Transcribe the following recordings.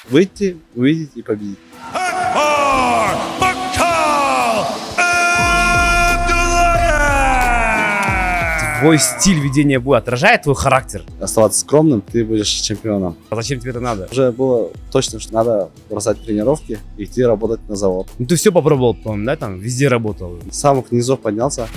выйти, увидеть и победить. Твой стиль ведения боя отражает твой характер? Оставаться скромным, ты будешь чемпионом. А зачем тебе это надо? Уже было точно, что надо бросать тренировки и идти работать на завод. Ну ты все попробовал, по-моему, да, там везде работал. С самых низов поднялся.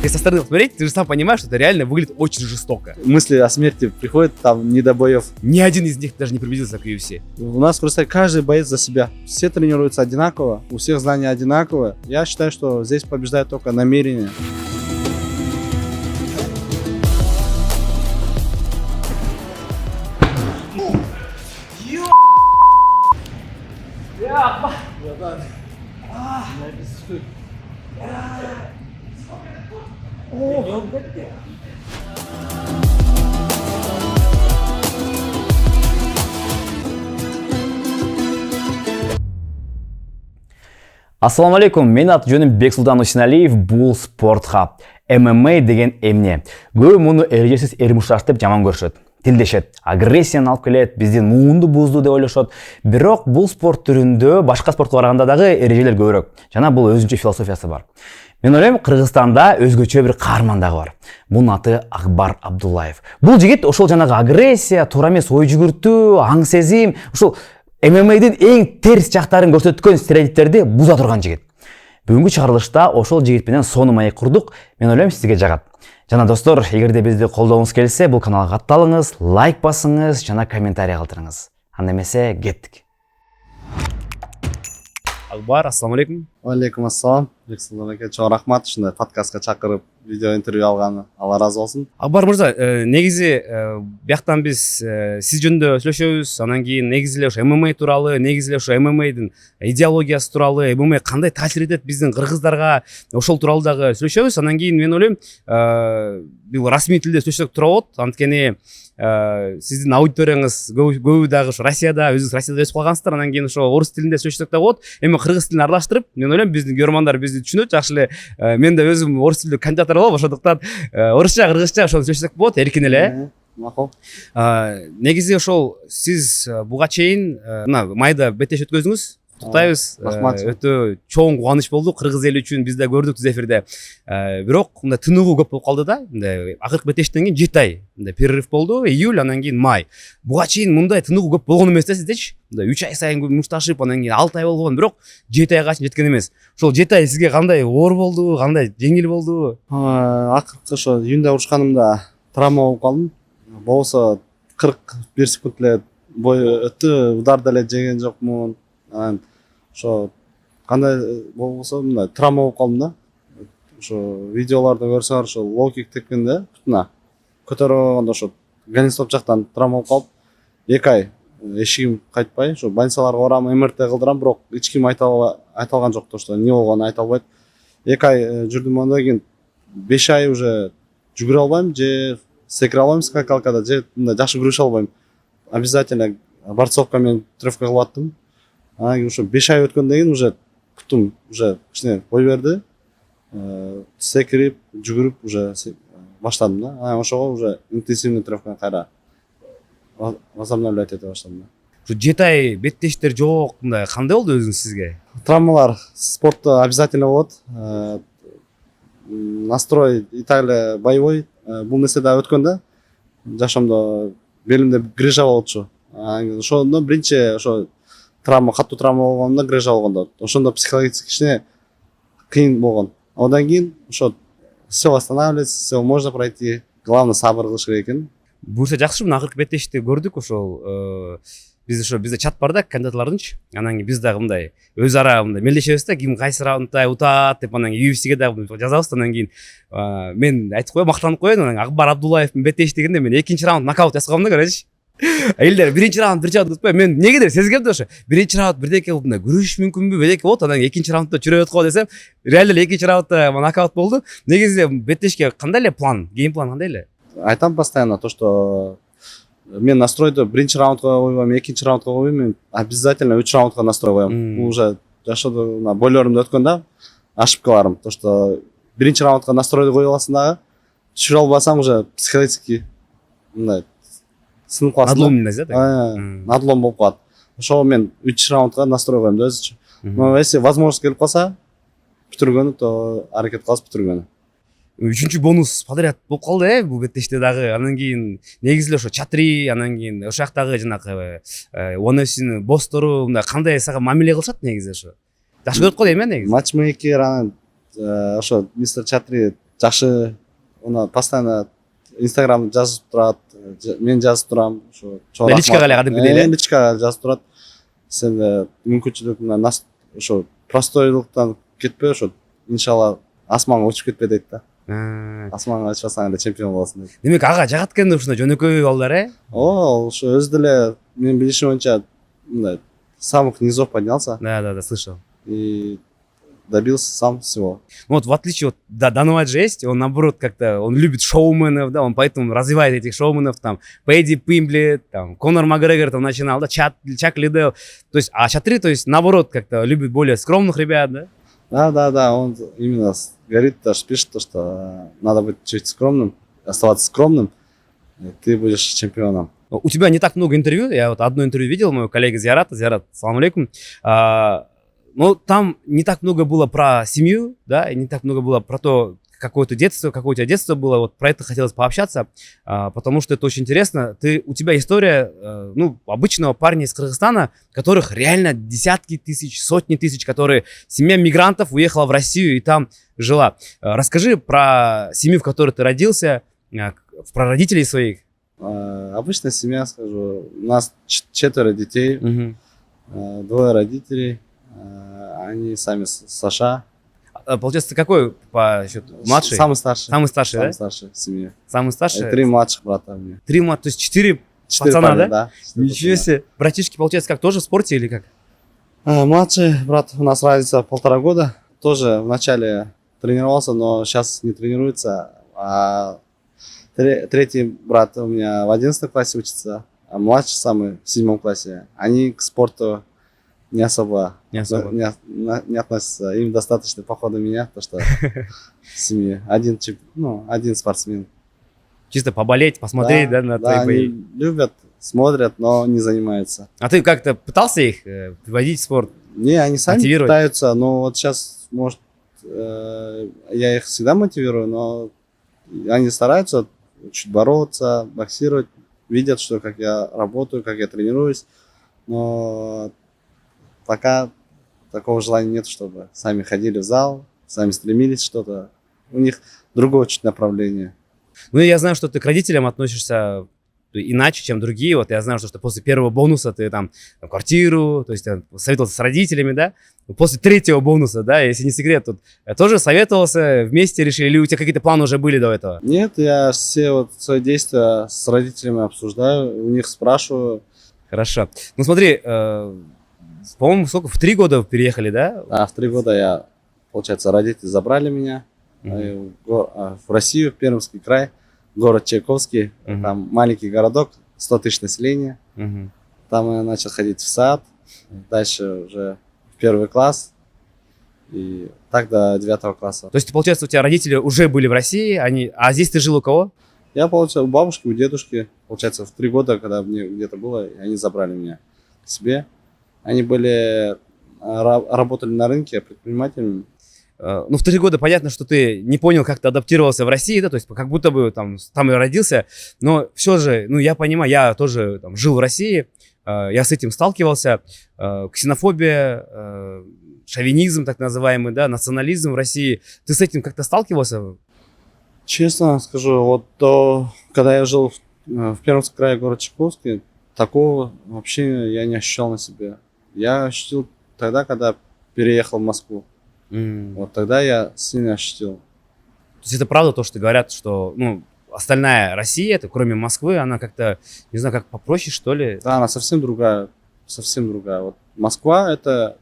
Если со стороны смотреть, ты же сам понимаешь, что это реально выглядит очень жестоко. Мысли о смерти приходят там не до боев. Ни один из них даже не приблизился к UFC. У нас просто каждый боец за себя. Все тренируются одинаково, у всех знания одинаковые. Я считаю, что здесь побеждает только намерение. Ассаламу алейкум, мен аты жөнім Бексултан Усиналиев, бул спорт хаб. ММА деген эмне. Көп муну эрежесиз эрмушаш деп жаман көрүшөт. Тилдешет, агрессияны алып келет, биздин муунду бузду деп ойлошот. Бирок бул спорт түрүндө башка спортко караганда дагы эрежелер көбүрөөк. Жана бул өзүнчө философиясы бар. Мен ойлойм, Кыргызстанда өзгөчө бир каарман дагы бар. Бунун аты Акбар Абдуллаев. Бул жигит ошол жанагы агрессия, туура эмес ой жүгүртүү, аң сезим, ушул ММА'дин эң терс жактарын көрсөткөн стереотиптерди буза турган жигит. Бүгүнкү чыгарылышта ошол жигит менен сонун маек курдук. Мен ойлойм, сизге жагат. Жана достор, эгерде бизди колдогуңуз келсе, бул каналга катталыңыз, лайк басыңыз жана комментарий калтырыңыз. Анда эмесе кеттик. Акбар, ассаламу алейкум. Алейкум ассалам. Бексултан аке, чоң рахмат ушундай подкастка чакырып, видео интервью алганы. Алла разы болсун. Акбар мырза, негизи бияктан биз сиз жөнүндө сүйлөшөбүз. Анан кийин негизи эле ошо ММА тууралуу, негизи эле ошо ММАдын идеологиясы тууралуу, ММА кандай таасир этет биздин кыргыздарга, ошол тууралуу дагы сүйлөшөбүз. Анан кийин мен ойлойм, бул расмий тилде сүйлөшсөк туура болот. Анткени сиздин аудиторияңыз көбү дагы ошо Россияда, өзүңүз Россияда өсүп калгансыздар. Анан кийин ошо орус тилинде сүйлөшсөк да болот. Эми кыргыз тилин аралаштырып, мен ойлойм, биздин көрөрмандар бизди түшүнөт жакшы эле. Мен да өзүм орус тилдүү кандидаттар болом, ошондуктан орусча, кыргызча ошону сүйлөшсөк болот, эркин эле. Макул. Негизи ошол сиз буга чейин мына майда беттеш өткөздүңүз. Куттуктайбыз. Рахмат. Өтө чоң кубаныч болду кыргыз эли үчүн, биз да көрдүк түз эфирде. Бирок мындай тыныгуу көп болуп калды да. Мындай акыркы беттештен кийин 7 ай мындай перерыв болду, июль, анан кийин май. Буга чейин мындай тыныгуу көп болгон эмес да сиздечи. Мындай 3 ай сайын мушташып, анан кийин 6 ай болгон, бирок 7 айга чейин жеткен эмес. Ошол 7 ай сизге кандай оор болду, кандай жеңил болду? Акыркы ошо июнда урушканымда травма болуп калдым. Болсо 41 секунд эле бой өттү, удар деле жеген жокмун. Анан ошо кандай болсо мындай травма болуп калдым да. Ошо видеолорду көрсөңөр, ошо лоу-кик тепкенде бутуна көтөрүп алганда ошо ганистоп жактан травма болуп калып, 2 ай эшигим кайтпай, ошо больницаларга барам, МРТ кылдырам, бирок эч ким айта алган жок, ошо эмне болгонун айта албайт. 2 ай жүрдүм, андан кийин 5 ай уже жүгүрө албайм, же секире албайм скакалкада, же мындай жакшы күрөшө албайм. Обязательно борцовка менен тренировка кылып аттым. Анан кийин ошо 5 ай өткөндөн кийин уже бутум уже кичине бой берди. Секирип, жүгүрүп уже баштадым да. Анан ошого уже интенсивный тренировканы кайра возобновлять ете баштадым да. Ушу 7 ай беттештер жок, мындай кандай болду өзүңүз сизге? Травмалар спортто обязательно болот. Настрой и так эле боевой. Бул нерсе да өткөндө жашоомдо белимде грыжа болчу. Ошондо биринчи ошо травма, каттуу травма болгондо, грыжа болгондо, ошондо психологически кичине кыйын болгон. Одан кийин ошо все восстанавливается, все можно пройти. Главное сабыр кылыш керек экен. Буюрса жакшы, мына акыркы беттешти көрдүк, ошол бизде чат бар да кандидаттардынчы. Анан кийин биз дагы мындай өз ара мындай мелдешебиз да, ким кайсы раундда утат деп, анан кийин UFC'ге дагы жазабыз. Анан кийин мен айтып коеюн, мактанып коеюн, анан Акбар Абдуллаевдин беттеш дегенде мен 2-чи раунд нокаут жасагам да, көрөчү. Элдер 1-чи раунд кытпай, мен негедир сезгем да, ошо 1-чи раунд бирдеке болуп мындай күрөшүш мүмкүнбү, бирдеке болот, анан 2-чи раундда чүрөбөт го десем, реально 2-чи раундда нокаут болду. Негизи беттешке кандай эле план, геймплан кандай эле? Айтам постоянно то, что мен настройду 1-чи раундга койбойм, 2-чи раундга койбойм, мен обязательно 3 раундга настрой коем. Бул уже жашоодо бойлорумда өткөн да ошибкаларым, то что биринчи раундка настройду коюп аласың дагы түшүрө албасаң уже психологически мындай сынып каласың. Надломленность, да? такая? Надлом болуп калат. Ошого мен 3 раундка настрой коем да өзүчө. Но если возможность келип калса, бүтүргөнү то аракет кылабыз бүтүргөнү. Үчүнчү бонус подряд болуп калды бул беттеште дагы. Анан кийин негизи эле ошо чатри, анан кийин ошол жактагы жанагы ONFC'нин босстору мындай кандай сага мамиле кылышат негизи ошо? Жакшы көрүп калдым эми негизи. Матчмейкер анан ошо мистер Чатри жакшы, уна постоянно Инстаграм жазып турат, мен жазып турам, ошо Личкага эле кадимки эле. Личкага жазып турат. Сен мүмкүнчүлүк мына ошо простойлуктан кетпей, ошо иншалла асманга учуп кетпе дейт да. Асманга чыксаң эле чемпион болосуң дейт. Демек ага жагат экен да ушундай жөнөкөй балдар, Ошо өзү деле менин билишим боюнча мындай самых низов поднялся Да, слышал. и добился сам всего. Ну вот в отличие от Дануаджи же есть, он наоборот как-то, он любит шоуменов, да, он поэтому развивает этих шоуменов, там, Пэдди Пимбли, там, Конор Макгрегор там начинал, да, Чак Лиддл, то есть, а Чатри, то есть, наоборот, как-то любит более скромных ребят, да? Да, он именно говорит, даже пишет то, что надо быть чуть скромным, оставаться скромным, и ты будешь чемпионом. У тебя не так много интервью, я вот одно интервью видел, моего коллеги Зиарат, салам алейкум. Но там не так много было про семью, да, и не так много было про то, какое у тебя детство было, вот про это хотелось пообщаться, потому что это очень интересно. У тебя история, ну, обычного парня из Кыргызстана, которых реально десятки тысяч, сотни тысяч, семья мигрантов уехала в Россию и там жила. Расскажи про семью, в которой ты родился, про родителей своих. Обычная семья, скажу, у нас 4 детей, 2 родителей. Они сами с США. Получается, ты какой по счету? Младший? Самый старший. Самый старший, Самый да? старший в семье. Самый старший? И 3 младших брата у меня. 3 младших, то есть 4 4 пацана, парня, да? 4 Ничего пацана. себе. Братишки, получается, как, тоже в спорте или как? Младший брат у нас разница 1,5 года. Тоже вначале тренировался, но сейчас не тренируется. А третий брат у меня в 11 классе учится, а младший самый в 7 классе. Они к спорту не особо не относятся. Им достаточно похода меня, то что в семье один спортсмен. Чисто поболеть, посмотреть, да, на твои бои. Они любят, смотрят, но не занимаются. А ты как-то пытался их приводить в спорт? Не, они сами мотивировать? пытаются, но вот сейчас, может, я их всегда мотивирую, но они стараются чуть бороться, боксировать, видят, что как я работаю, как я тренируюсь, но пока такого желания нет, чтобы сами ходили в зал, сами стремились что-то. У них другое чуть направление. Ну, я знаю, что ты к родителям относишься иначе, чем другие. Вот я знаю, что после первого бонуса ты там квартиру, то есть советовался с родителями, да? После третьего бонуса, да, если не секрет, тут тоже советовался, вместе решили, или у тебя какие-то планы уже были до этого? Нет, я все вот свои действия с родителями обсуждаю, у них спрашиваю. Хорошо. Ну смотри, по-моему, сколько? В 3 года переехали, да? В 3 года получается, родители забрали меня в Россию, в Пермский край, город Чайковский, там маленький городок, 100 тысяч населения. Там я начал ходить в сад, дальше уже в 1 класс, и так до 9 класса. То есть, получается, у тебя родители уже были в России, а здесь ты жил у кого? Я, получается, у бабушки, у дедушки, получается, в 3 года, когда мне где-то было, они забрали меня к себе. Они работали на рынке предпринимателями. Ну, в 3 года понятно, что ты не понял, как ты адаптировался в России, да, то есть как будто бы там и родился, но все же, ну, я понимаю, я тоже там жил в России, я с этим сталкивался, ксенофобия, шовинизм так называемый, да, национализм в России, ты с этим как-то сталкивался? Честно скажу, вот когда я жил в Пермском крае, город Чайковский, такого вообще я не ощущал на себе. Я ощутил тогда, когда переехал в Москву. Вот тогда я сильно ощутил. То есть это правда то, что говорят, что, ну, остальная Россия, это кроме Москвы, она как-то, не знаю, как попроще, что ли? Да, она совсем другая, совсем другая. Вот Москва — это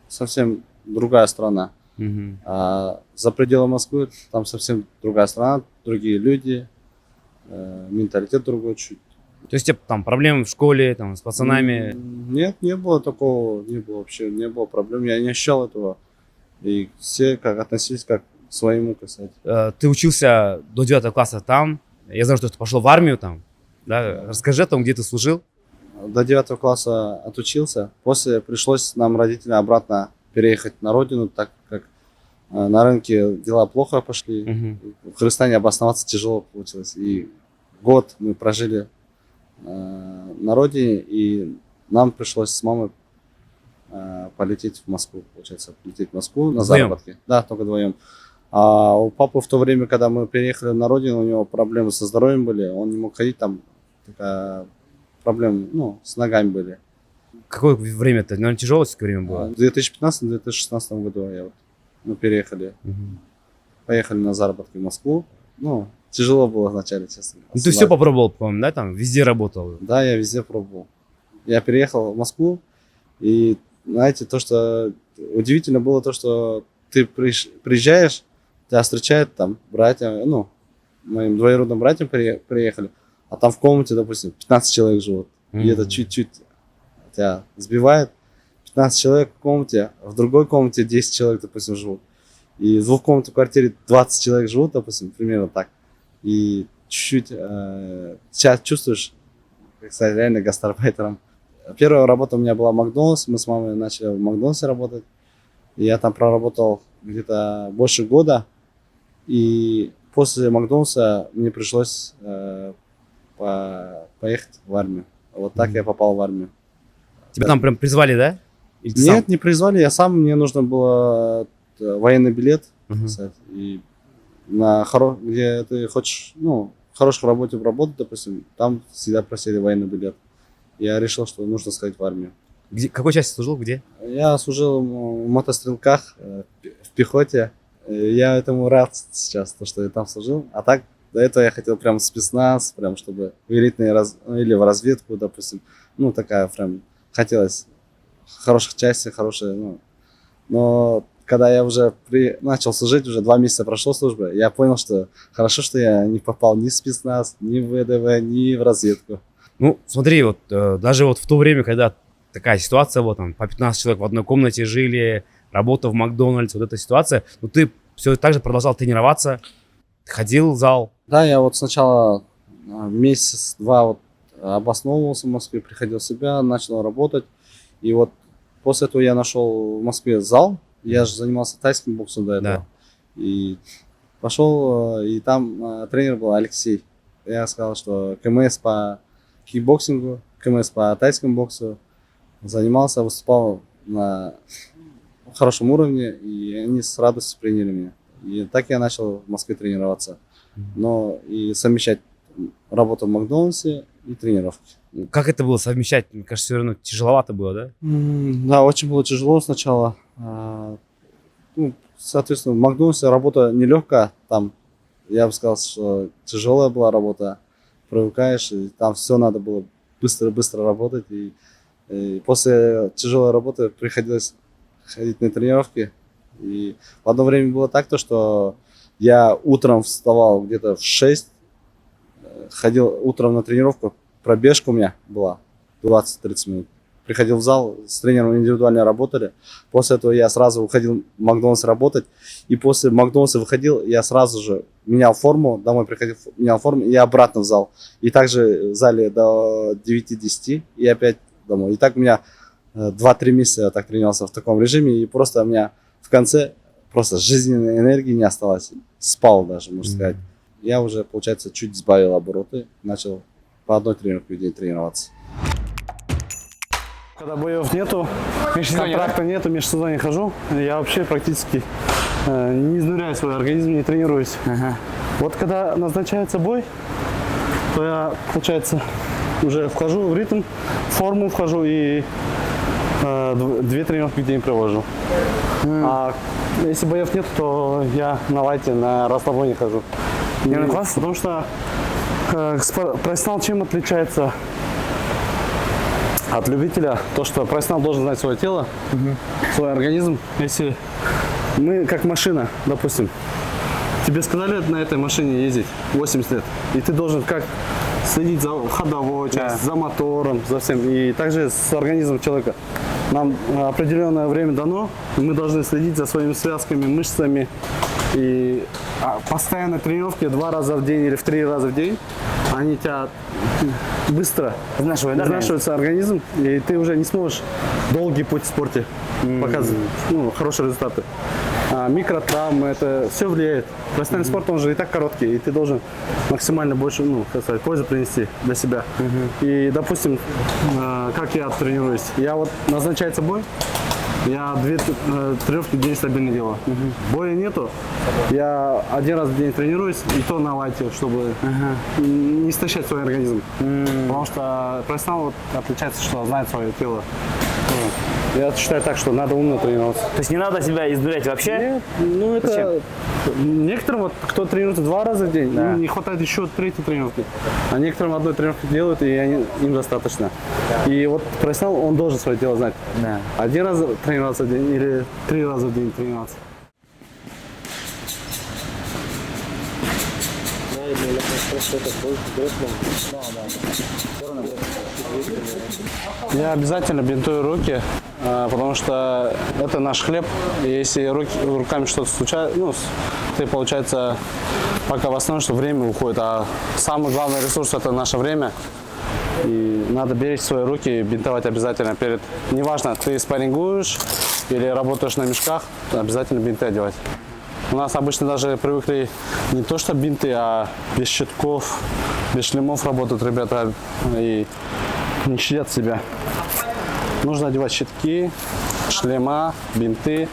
совсем другая страна. А за пределы Москвы там совсем другая страна, другие люди, менталитет другой чуть. То есть у тебя там проблемы в школе, там, с пацанами? Нет, не было такого, не было вообще, не было проблем, я не ощущал этого. И все как относились как своему, как сказать. Ты учился до 9 класса там. Я знаю, что ты пошел в армию там. Да? Расскажи о том, где ты служил. До 9 класса отучился. После пришлось нам родителям обратно переехать на родину, так как на рынке дела плохо пошли. В Кыргызстане обосноваться тяжело получилось. И год мы прожили на родине, и нам пришлось с мамой полететь в Москву, получается, полететь в Москву на Вдвоем? заработки. Да, только вдвоем. А у папы в то время, когда мы переехали на родину, у него проблемы со здоровьем были, он не мог ходить, там такая проблемы, ну, с ногами были. Какое время это? Наверное, тяжелое время было. В 2015-2016 году мы переехали, поехали на заработки в Москву. Ну, тяжело было вначале, честно. Ну, ты все попробовал, по-моему, да? Там везде работал. Да, я везде пробовал. Я переехал в Москву, и знаете, то, что удивительно было, то, что ты приезжаешь, тебя встречают там братья, ну, моим двоюродным братьям приехали, а там в комнате, допустим, 15 человек живут. И это чуть-чуть тебя сбивает. 15 человек в комнате, а в другой комнате 10 человек, допустим, живут. И в двухкомнатной квартире 20 человек живут, допустим, примерно так. И чуть-чуть сейчас чувствуешь, как сказать, реально гастарбайтером. Первая работа у меня была Макдональдс. Мы с мамой начали в Макдональдсе работать. И я там проработал где-то больше года. И после Макдональдса мне пришлось поехать в армию. Вот так я попал в армию. Тебя там прям призвали, да? Или ты Нет, не призвали. Я сам, мне нужно было военный билет. сам? Кстати, и где ты хочешь, ну, в хорошей работе работать, допустим, там всегда просили военный билет. Я решил, что нужно сходить в армию. Где, какой части служил? Где? Я служил в мотострелках, в пехоте. Я этому рад сейчас, то, что я там служил. А так, до этого я хотел прям спецназ, прям чтобы в элитные или в разведку, допустим. Ну, такая прям хотелось хороших частей, хорошие, ну. Но когда я уже начал служить, уже 2 месяца прошло службы, я понял, что хорошо, что я не попал ни в спецназ, ни в ВДВ, ни в разведку. Ну, смотри, вот даже вот в то время, когда такая ситуация, вот там по 15 человек в одной комнате жили, работа в Макдональдс, вот эта ситуация, но ты все так же продолжал тренироваться, ходил в зал. Да, я вот сначала месяц-два вот обосновывался в Москве, приходил в себя, начал работать. И вот после этого я нашел в Москве зал. Я же занимался тайским боксом до этого. Да. И пошел, и там тренер был Алексей. Я сказал, что КМС по кикбоксингу, КМС по тайскому боксу. Занимался, выступал на хорошем уровне, и они с радостью приняли меня. И так я начал в Москве тренироваться. Но и совмещать работу в Макдональдсе и тренировки. Как это было совмещать? Мне кажется, все равно тяжеловато было, да? Да, очень было тяжело сначала. Ну, соответственно, в Макдональдсе работа нелегкая. Там, я бы сказал, что тяжелая была работа. Привыкаешь, и там все надо было быстро-быстро работать. И после тяжелой работы приходилось ходить на тренировки. И в одно время было так, что я утром вставал где-то в 6, ходил утром на тренировку, пробежка у меня была 20-30 минут. Приходил в зал, с тренером индивидуально работали. После этого я сразу уходил в Макдональдс работать. И после Макдональдса выходил, я сразу же менял форму, домой приходил, менял форму и обратно в зал. И также в зале до 9-10 и опять домой. И так у меня 2-3 месяца я так тренировался в таком режиме. И просто у меня в конце просто жизненной энергии не осталось. Спал даже, можно сказать. Я уже, получается, чуть сбавил обороты. Начал по одной тренировке в день тренироваться. Когда боев нету, контракта нету, межсезонье хожу, я вообще практически не изнуряю свой организм, не тренируюсь. Вот когда назначается бой, то я, получается, уже вхожу в ритм, в форму вхожу и 2 тренировки в день провожу. А если боев нет, то я на лайте, на расслабоне хожу. Потому что профессионал чем отличается от любителя? То, что профессионал должен знать свое тело, свой организм. Если мы как машина, допустим, тебе сказали на этой машине ездить 80 лет, и ты должен как следить за ходовой частью, за мотором, за всем. И также с организмом человека. Нам определенное время дано, и мы должны следить за своими связками, мышцами, И постоянно тренировки 2 раза в день или в 3 раза в день, они тебя быстро изнашивается организм, и ты уже не сможешь долгий путь в спорте показывать хорошие результаты. А микротравмы, это все влияет. Профессиональный спорт, он же и так короткий, и ты должен максимально больше, пользу принести для себя. И, допустим, как я тренируюсь, я вот назначается бой, я 2 тренировки в день стабильно делаю. Боя нету, я 1 раз в день тренируюсь, и то на лайте, чтобы не истощать свой организм. Потому что профессионал вот отличается, что знает свое тело. Я считаю так, что надо умно тренироваться. То есть не надо себя изнурять вообще? Нет, это некоторым, вот, кто тренируется 2 раза в день, им не хватает еще 3-й тренировки. А некоторым одной тренировки делают, и им достаточно. И вот профессионал, он должен свое тело знать. Да. 1 раз тренироваться в день или 3 раза в день тренироваться. Я обязательно бинтую руки, потому что это наш хлеб. И если руками что-то случается, ты, получается, пока восстановишься, время уходит. А самый главный ресурс – это наше время. И надо беречь свои руки, бинтовать обязательно перед. Неважно, ты спаррингуешь или работаешь на мешках, обязательно бинты одевать. У нас обычно даже привыкли не то что бинты, а без щитков, без шлемов работают ребята и не щадят себя. Нужно одевать щитки, шлема, бинты,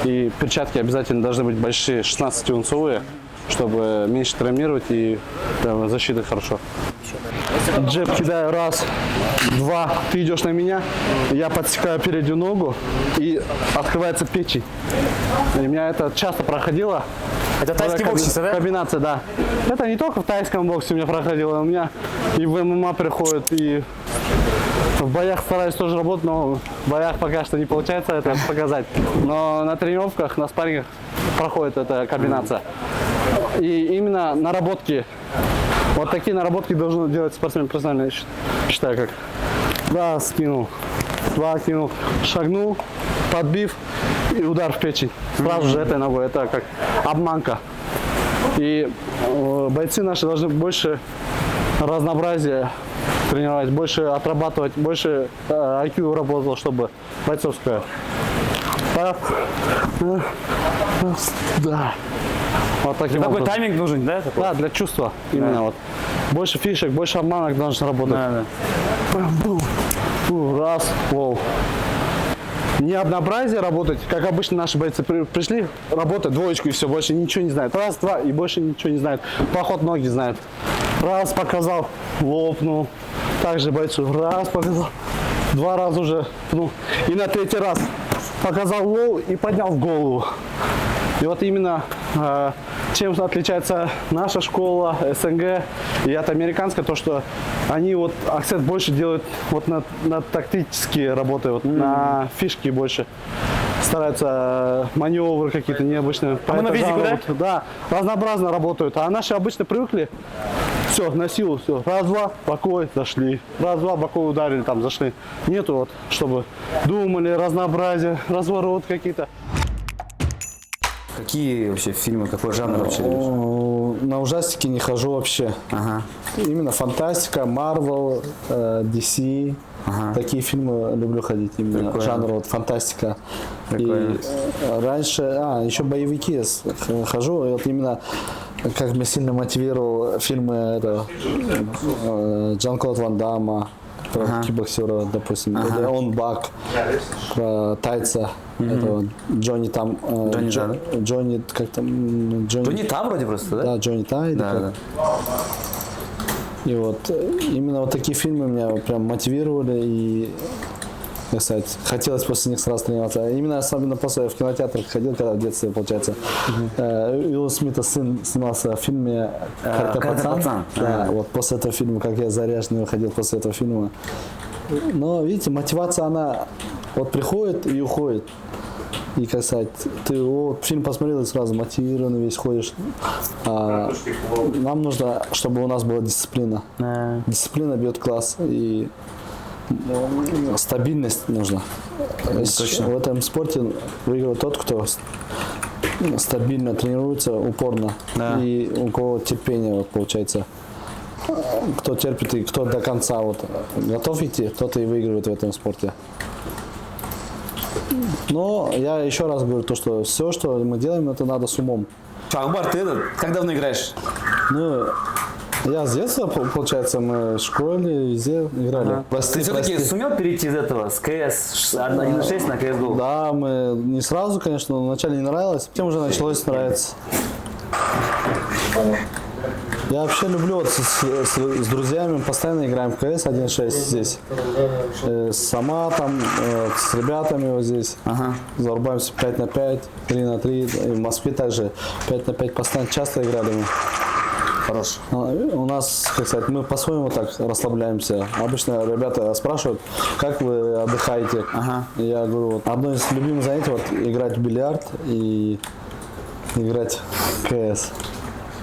и перчатки обязательно должны быть большие, 16-унцовые, чтобы меньше травмировать и прям защита хорошо. Джеб кидаю, 1, 2, ты идешь на меня, я подсекаю переднюю ногу и открывается печень. И у меня это часто проходило. Это тайский бокс, да? Комбинация, да. Это не только в тайском боксе у меня проходило, у меня и в ММА приходит, и в боях стараюсь тоже работать, но в боях пока что не получается это показать. Но на тренировках, на спаррингах проходит эта комбинация. И именно наработки, вот такие наработки должен делать спортсмен профессионально, я считаю, как 1 скинул, 2 кинул, шагнул, подбив и удар в печень. Сразу же этой ногой, это как обманка. И бойцы наши должны больше разнообразия тренировать, больше отрабатывать, больше IQ работал, чтобы бойцовская. Да. Вот таким Такой образом. тайминг нужен, да? Такой? Да, для чувства. Именно вот. Больше фишек, больше обманок должен работать. Да. Раз, воу. Не однообразие работать, как обычно наши бойцы пришли, работают двоечку и все, больше ничего не знают. 1, 2 и больше ничего не знают. Поход ноги знают. Раз показал, лопнул. Также бойцу раз показал, 2 раза уже пнул. И на 3-й раз показал лоу и поднял в голову. И вот именно чем отличается наша школа, СНГ и от американской, то что они вот акцент больше делают вот на тактические работы, вот на фишки больше. Стараются маневры какие-то необычные. А мы на физику, да? Да, разнообразно работают. А наши обычно привыкли, все, на силу, все. 1, 2, боковой, зашли. 1, 2, боковой ударили, там, зашли. Нету вот, чтобы думали, разнообразие, разворот какие-то. Какие вообще фильмы, какой жанр вообще любишь? На ужастики не хожу вообще. Ага. Именно фантастика, Marvel, DC. Ага. Такие фильмы люблю ходить. Именно Прикольно. жанр вот фантастика. Прикольно. И раньше, еще боевики хожу. И вот именно как меня сильно мотивировал фильмы Жан-Клод Ван Дамма, про кикбоксера, допустим, или Он Бак, про тайца, этого Джонни там, Джонни, как там, Джонни Та вроде просто, да? Да, Джонни Та. Да. И вот именно вот такие фильмы меня прям мотивировали, и, так сказать, хотелось после них сразу тренироваться. Именно особенно после в кинотеатр ходил, когда в детстве, получается. Уилл Смита сын снимался в фильме «Карате пацан». Да, вот после этого фильма, как я заряженный выходил после этого фильма. Но, видите, мотивация, она вот приходит и уходит. И, как сказать, ты вот фильм посмотрел и сразу мотивированный весь ходишь. Нам нужно, чтобы у нас была дисциплина. Дисциплина бьет класс, и стабильность нужна. В этом спорте выигрывает тот, кто стабильно тренируется, упорно. Да. И у кого терпение, вот, получается. Кто терпит и кто до конца вот, готов идти, тот и выигрывает в этом спорте. Но я еще раз говорю, то, что все, что мы делаем, это надо с умом. Акбар, ты как давно играешь? Ну, я с детства, получается, мы в школе везде играли. Ты все-таки сумел перейти из этого, с КС 1.6 на CSGO? Да, мы не сразу, конечно, но вначале не нравилось, потом уже началось нравиться. Я вообще люблю вот с друзьями, постоянно играем в КС 1.6 здесь. С Саматом, с ребятами вот здесь. Ага. Зарубаемся 5 на 5, 3 на 3. И в Москве также 5 на 5 постоянно часто играли мы. Хорош. У нас, как сказать, мы по-своему так расслабляемся. Обычно ребята спрашивают, как вы отдыхаете. Ага. И я говорю, вот, одно из любимых занятий вот играть в бильярд и играть в КС.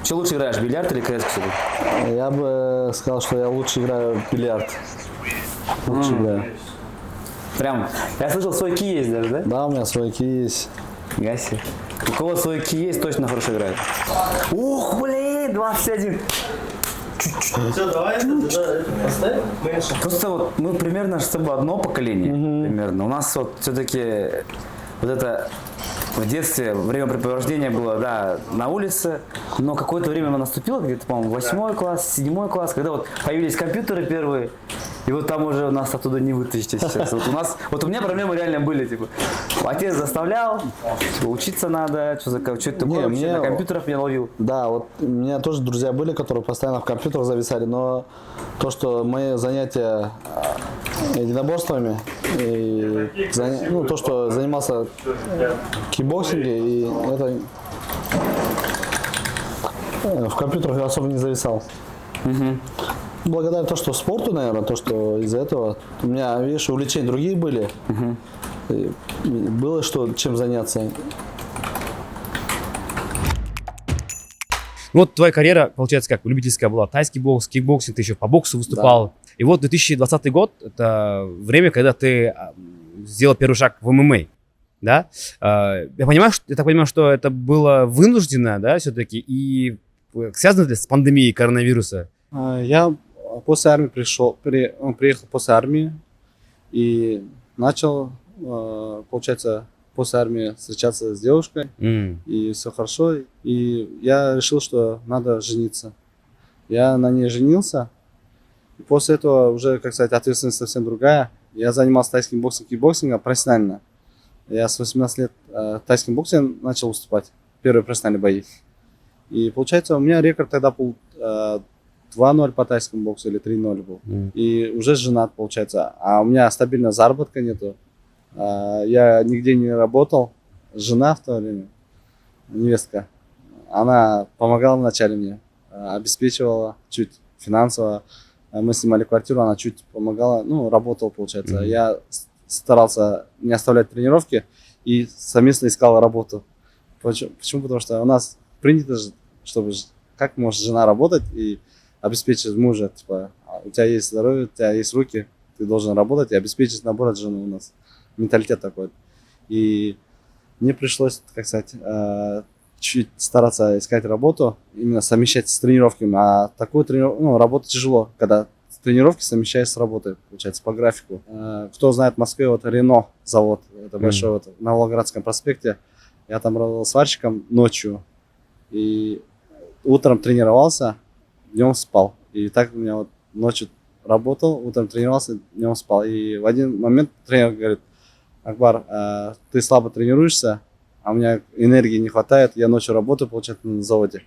Что лучше играешь, бильярд или КС, кстати? Я бы сказал, что я лучше играю в бильярд. Лучше играю. Прям, я слышал, свой ки есть даже, да? Да, у меня свои ки есть. Гаси. У кого свой ки есть, точно хорошо играет. Ух, блин, 21. Все, давай, поставь. Просто вот мы примерно с тобой одно поколение. Примерно. У нас вот все-таки вот это в детстве времяпрепровождение было, да, на улице, но какое-то время оно наступило, где-то, по-моему, 8 класс, 7 класс, когда вот появились компьютеры первые, и вот там уже нас оттуда не вытащите сейчас. Вот у нас, вот у меня проблемы реально были, типа, отец заставлял, типа, учиться надо, что это такое, Не, вообще мне- на компьютерах меня ловил. Да, вот у меня тоже друзья были, которые постоянно в компьютерах зависали, но то, что мои занятия единоборствами, и ну, то, что занимался кикбоксинге, и это в компьютерах я особо не зависал. Благодаря то, что спорту, наверное, то, что из-за этого у меня, видишь, увлечения другие были, и было что чем заняться. Ну, вот твоя карьера, получается, как любительская была. Тайский бокс, кикбоксинг, ты еще по боксу выступал. И вот 2020 год – это время, когда ты сделал первый шаг в ММА, да? Я так понимаю, что это было вынуждено, да, все-таки, и связано ли с пандемией коронавируса? Я после армии приехал после армии и начал, получается, после армии встречаться с девушкой, и все хорошо. И я решил, что надо жениться. Я на ней женился. И после этого уже, как сказать, ответственность совсем другая. Я занимался тайским боксом, кикбоксингом профессионально. Я с 18 лет в тайском боксе начал выступать. Первые профессиональные бои. И получается, у меня рекорд тогда был 2-0 по тайскому боксу или 3-0 был. И уже женат, получается. А у меня стабильного заработка нету. Я нигде не работал. Жена в то время, невестка, она помогала вначале мне, обеспечивала чуть финансово. Мы снимали квартиру, она чуть помогала, ну, работала, получается. Я старался не оставлять тренировки и совместно искал работу. Почему? Потому что у нас принято, чтобы как может жена работать и обеспечить мужа. Типа, у тебя есть здоровье, у тебя есть руки, ты должен работать и обеспечить, наоборот, жену у нас. Менталитет такой. И мне пришлось, как сказать, чуть стараться искать работу, именно совмещать с тренировками. А такую работу тяжело, когда тренировки совмещаешь с работой, получается, по графику. Кто знает, в Москве вот Рено завод, это большой вот на Волгоградском проспекте. Я там работал сварщиком ночью. И утром тренировался, днем спал. И так у меня вот ночью работал, утром тренировался, днем спал. И в один момент тренер говорит: Акбар, ты слабо тренируешься, а у меня энергии не хватает, я ночью работаю, получается, на заводе.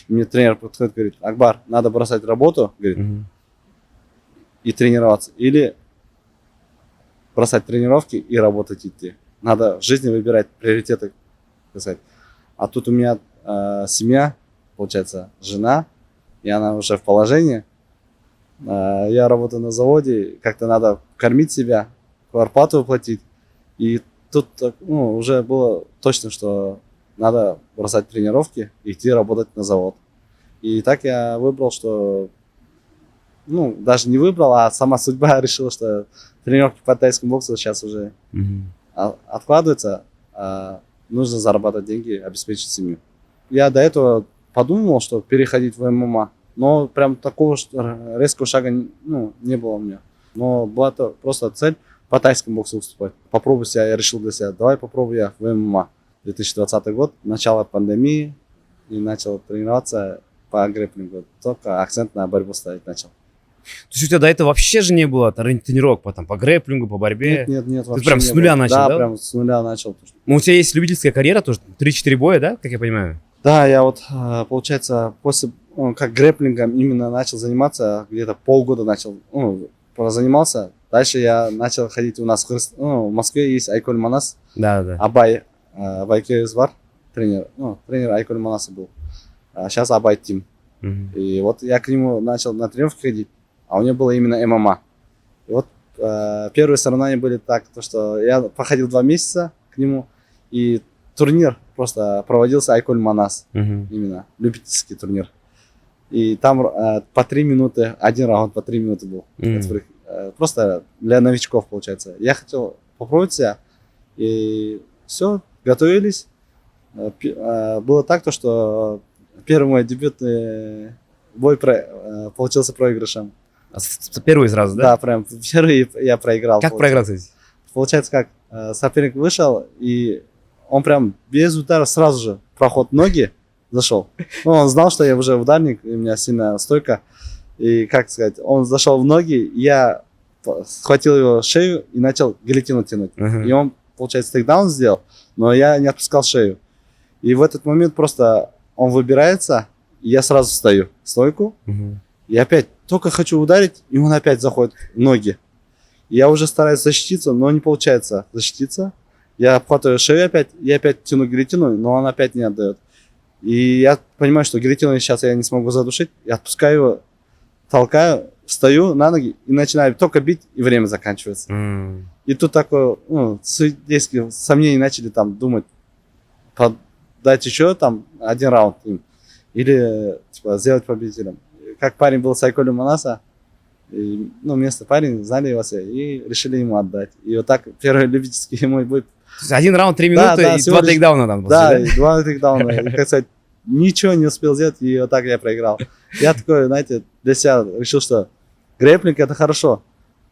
И мне тренер подходит, говорит: Акбар, надо бросать работу, говорит, и тренироваться. Или бросать тренировки и работать идти. Надо в жизни выбирать приоритеты, так сказать. А тут у меня семья, получается, жена, и она уже в положении. Я работаю на заводе, как-то надо кормить себя, квартплату платить. И тут уже было точно, что надо бросать тренировки и идти работать на завод. И так я выбрал, что... даже не выбрал, а сама судьба решила, что тренировки по тайскому боксу сейчас уже откладываются. нужно зарабатывать деньги, обеспечить семью. Я до этого подумал, что переходить в ММА, но прям такого резкого шага не было у меня. Но была просто цель по тайскому боксу выступать. Попробуй себя, я решил для себя, давай попробую я в ММА. 2020 год, начало пандемии, и начал тренироваться по грэпплингу. Только акцент на борьбу ставить начал. То есть у тебя до этого вообще же не было тренировок по грэпплингу, по борьбе? Нет, Ты прям с нуля начал, да? Да, прям с нуля начал. Ну, у тебя есть любительская карьера тоже, 3-4 боя, да, как я понимаю? Да, я вот, получается, после, как грэпплингом именно начал заниматься, где-то полгода начал, занимался. Дальше я начал ходить, у нас в Москве есть Айкуль Манас, Да. Абай Кезвар, тренер Айкуль Манаса был. Сейчас Абай Тим. И вот я к нему начал на тренировки ходить, а у него было именно ММА. И вот первые соревнования были так, то что я походил 2 месяца к нему, и турнир просто проводился Айкуль Манас, именно любительский турнир. И там по 3 минуты, один раунд по 3 минуты был. Просто для новичков, получается. Я хотел попробовать себя, и все, готовились. Было так, то, что первый мой дебютный бой получился проигрышем. Первый сразу, да? Да, прям первый я проиграл. Как проиграл, кстати? Получается, как соперник вышел, и он прям без удара сразу же проход ноги зашел. Ну, он знал, что я уже ударник, и у меня сильная стойка. И, как сказать, он зашел в ноги, я схватил его шею и начал гильотину тянуть. И он, получается, тейкдаун сделал, но я не отпускал шею. И в этот момент просто он выбирается, и я сразу встаю в стойку. И опять только хочу ударить, и он опять заходит в ноги. Я уже стараюсь защититься, но не получается защититься. Я обхватываю шею опять, и опять тяну гильотину, но он опять не отдает. И я понимаю, что гильотину сейчас я не смогу задушить. Я отпускаю его, толкаю, встаю на ноги и начинаю только бить, и время заканчивается. И тут такое, судейские сомнения начали там думать, дать еще там один раунд им, или типа сделать победителем. Как парень был с Айкулем Манаса, и, место парень, знали его все, и решили ему отдать. И вот так первый любительский мой бой. То есть один раунд 3 минуты, да, и 2 тейкдауна там. Да, и 2 тейкдауна. И, как сказать, ничего не успел сделать, и вот так я проиграл. Я такой, знаете, для себя решил, что грэпплинг это хорошо,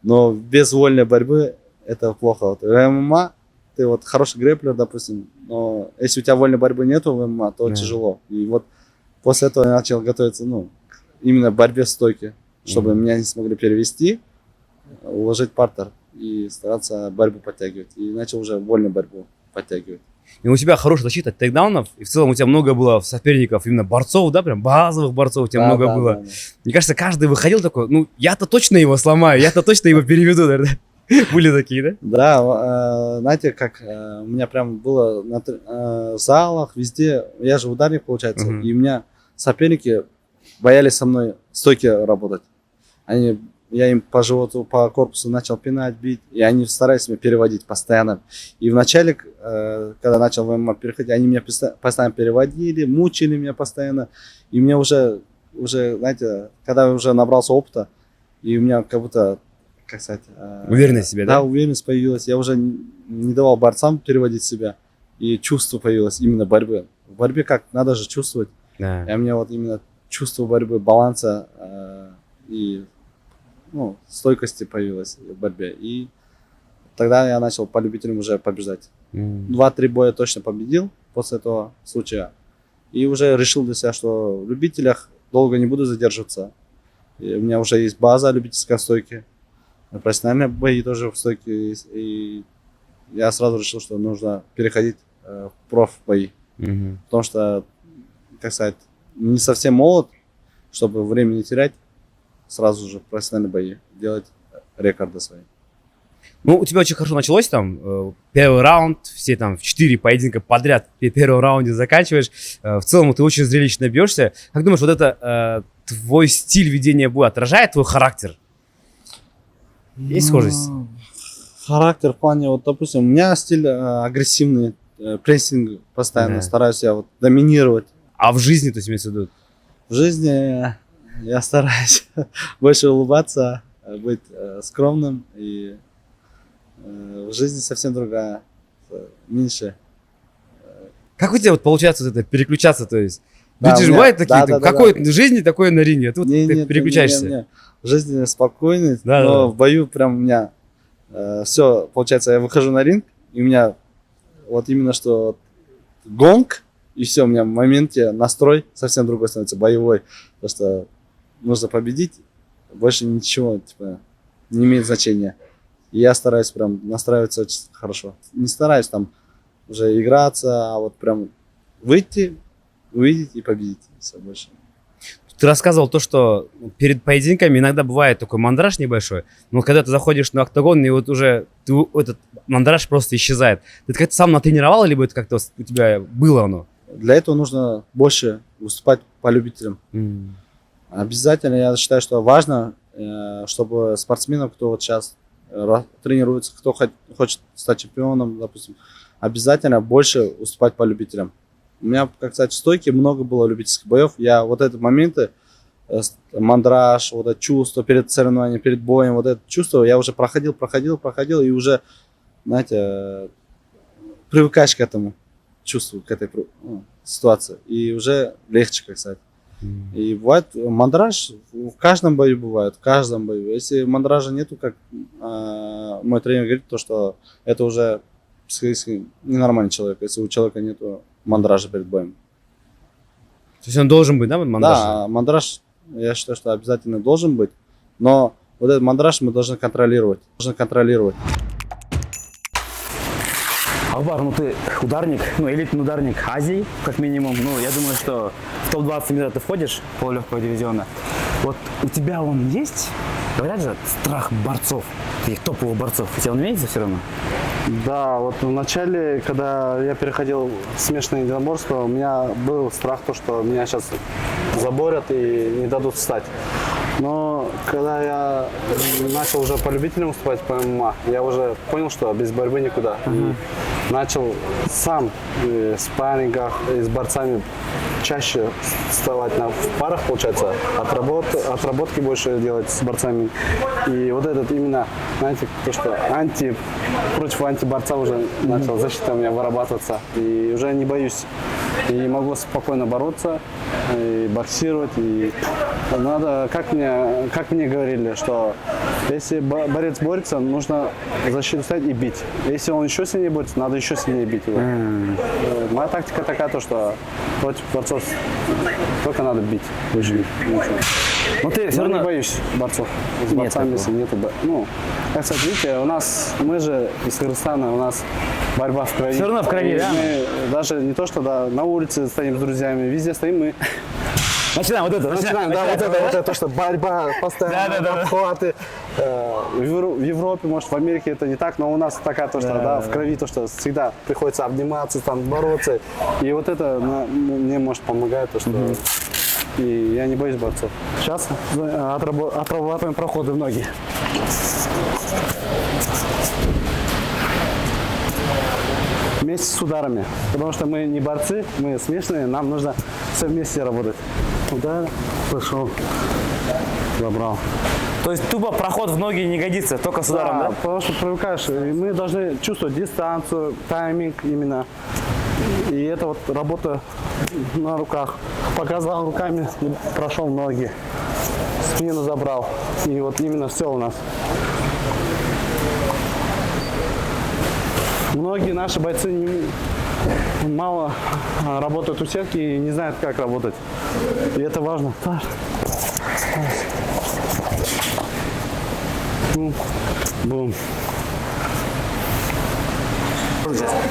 но без вольной борьбы это плохо. Вот в ММА ты вот хороший грэпплер, допустим, но если у тебя вольной борьбы нету в ММА, то тяжело. И вот после этого я начал готовиться, именно к борьбе стойки, чтобы меня не смогли перевести, уложить партер и стараться борьбу подтягивать. И начал уже вольную борьбу подтягивать. И у тебя хорошая защита от тейкдаунов, и в целом у тебя много было соперников, именно борцов, да, прям базовых борцов у тебя много было. Да. Мне кажется, каждый выходил такой, я-то точно его сломаю, я-то точно его переведу, наверное. Были такие, да? Да, знаете, как у меня прям было на залах, везде, я же ударник, получается, и у меня соперники боялись со мной стойки работать. Я им по животу, по корпусу начал пинать, бить, и они старались меня переводить постоянно. И вначале, когда начал в ММА переходить, они меня постоянно переводили, мучили меня постоянно. И мне уже, знаете, когда я уже набрался опыта, и у меня как будто, как сказать... Уверенность в себе, да? Да, уверенность появилась. Я уже не давал борцам переводить себя, и чувство появилось именно борьбы. В борьбе как? Надо же чувствовать. Да. И у меня вот именно чувство борьбы, баланса и стойкости появилось в борьбе. И тогда я начал по любителям уже побеждать. 2-3 боя точно победил после этого случая. И уже решил для себя, что в любителях долго не буду задерживаться. И у меня уже есть база любительской стойки. Профессиональные бои тоже в стойке есть. И я сразу решил, что нужно переходить в проф-бои. Потому что, как сказать, не совсем молод, чтобы время не терять, сразу же профессиональные бои, делать рекорды свои. У тебя очень хорошо началось там, первый раунд, все там в 4 поединка подряд в первом раунде заканчиваешь. В целом ты очень зрелищно бьешься. Как думаешь, вот это твой стиль ведения боя отражает твой характер? Есть схожесть? Характер в плане, вот, допустим, у меня стиль агрессивный, прессинг постоянно, стараюсь я доминировать. А в жизни, то есть имеется в виду? В жизни я стараюсь больше улыбаться, быть скромным, и в жизни совсем другая, меньше Как у тебя вот получается вот это переключаться, то есть? Да, Люди же у меня- бывают такие, да, там, да, какой в жизни, такой на ринге, а тут Не, ты нет, переключаешься. не. В жизни спокойный, Да, но да. в бою прям у меня все, получается, я выхожу на ринг, и у меня вот именно что гонг, и все, у меня в моменте настрой совсем другой становится, боевой, потому что нужно победить, больше ничего, типа, не имеет значения. И я стараюсь прям настраиваться очень хорошо. Не стараюсь там уже играться, а вот прям выйти, увидеть и победить. Все больше. Ты рассказывал то, что перед поединками иногда бывает такой мандраж небольшой, но когда ты заходишь на октагон, и вот уже этот мандраж просто исчезает. Ты как-то сам натренировал, либо это как-то у тебя было оно? Для этого нужно больше выступать по любителям. Обязательно, я считаю, что важно, чтобы спортсменов, кто вот сейчас тренируется, кто хочет стать чемпионом, допустим, обязательно больше выступать по любителям. У меня, как сказать, в стойке много было любительских боев. Я вот эти моменты, мандраж, вот это чувство перед соревнованием, перед боем, вот это чувство я уже проходил, и уже, знаете, привыкаешь к этому чувству, к этой ситуации. И уже легче, как сказать. И бывает мандраж, в каждом бою бывает, в каждом бою. Если мандража нету, как мой тренер говорит, то что это уже психически ненормальный человек, если у человека нету мандража перед боем. То есть он должен быть, да, мандраж? Да, мандраж, я считаю, что обязательно должен быть, но вот этот мандраж мы должны контролировать. Албар, ну ты ударник, ну элитный ударник Азии, как минимум. Ну, я думаю, что в топ-20 мира ты входишь полулегкого дивизиона. Вот у тебя он есть? Говорят же, страх борцов, таких топовых борцов. У тебя он имеется все равно? Да, вот в начале, когда я переходил в смешанное единоборство, у меня был страх, то, что меня сейчас заборят и не дадут встать. Но когда я начал уже по любителям выступать по ММА, я уже понял, что без борьбы никуда. И начал сам в спаррингах и с борцами чаще вставать в парах, получается, отработки больше делать с борцами. И вот этот именно, знаете, то, что против антиборца уже начал защита у меня вырабатываться. И уже не боюсь. И могу спокойно бороться, и боксировать. И надо, как мне говорили, что если борец борется, нужно защиту ставить и бить. Если он еще сильнее борется, надо еще сильнее бить его. Моя тактика такая, то, что против борцов только надо бить. Больше ничего. Ну ты все равно не боюсь борцов. С борцами, если нету. Ну, как сказать, видите, мы же из Кыргызстана, у нас борьба в крови. Все равно в крови, И да? Мы даже не то, что на улице стоим с друзьями, везде стоим мы. начинаем вот это. Начинаем, да, вот это то, что борьба, постоянно, обхваты. В Европе, может, в Америке это не так, но у нас такая то, что в крови, то, что всегда приходится обниматься, там, бороться. И вот это мне, может, помогает, то, что и я не боюсь борцов. Сейчас отрабатываем проходы в ноги. Вместе с ударами. Потому что мы не борцы, мы смешанные, нам нужно все вместе работать. Удар, пошел, забрал. То есть тупо проход в ноги не годится, только с ударом, да? Потому что привыкаешь. И мы должны чувствовать дистанцию, тайминг именно. И это вот работа на руках. Показал руками, прошел ноги, спину забрал. И вот именно все у нас. Многие наши бойцы мало работают у сетки и не знают, как работать. И это важно. Бум.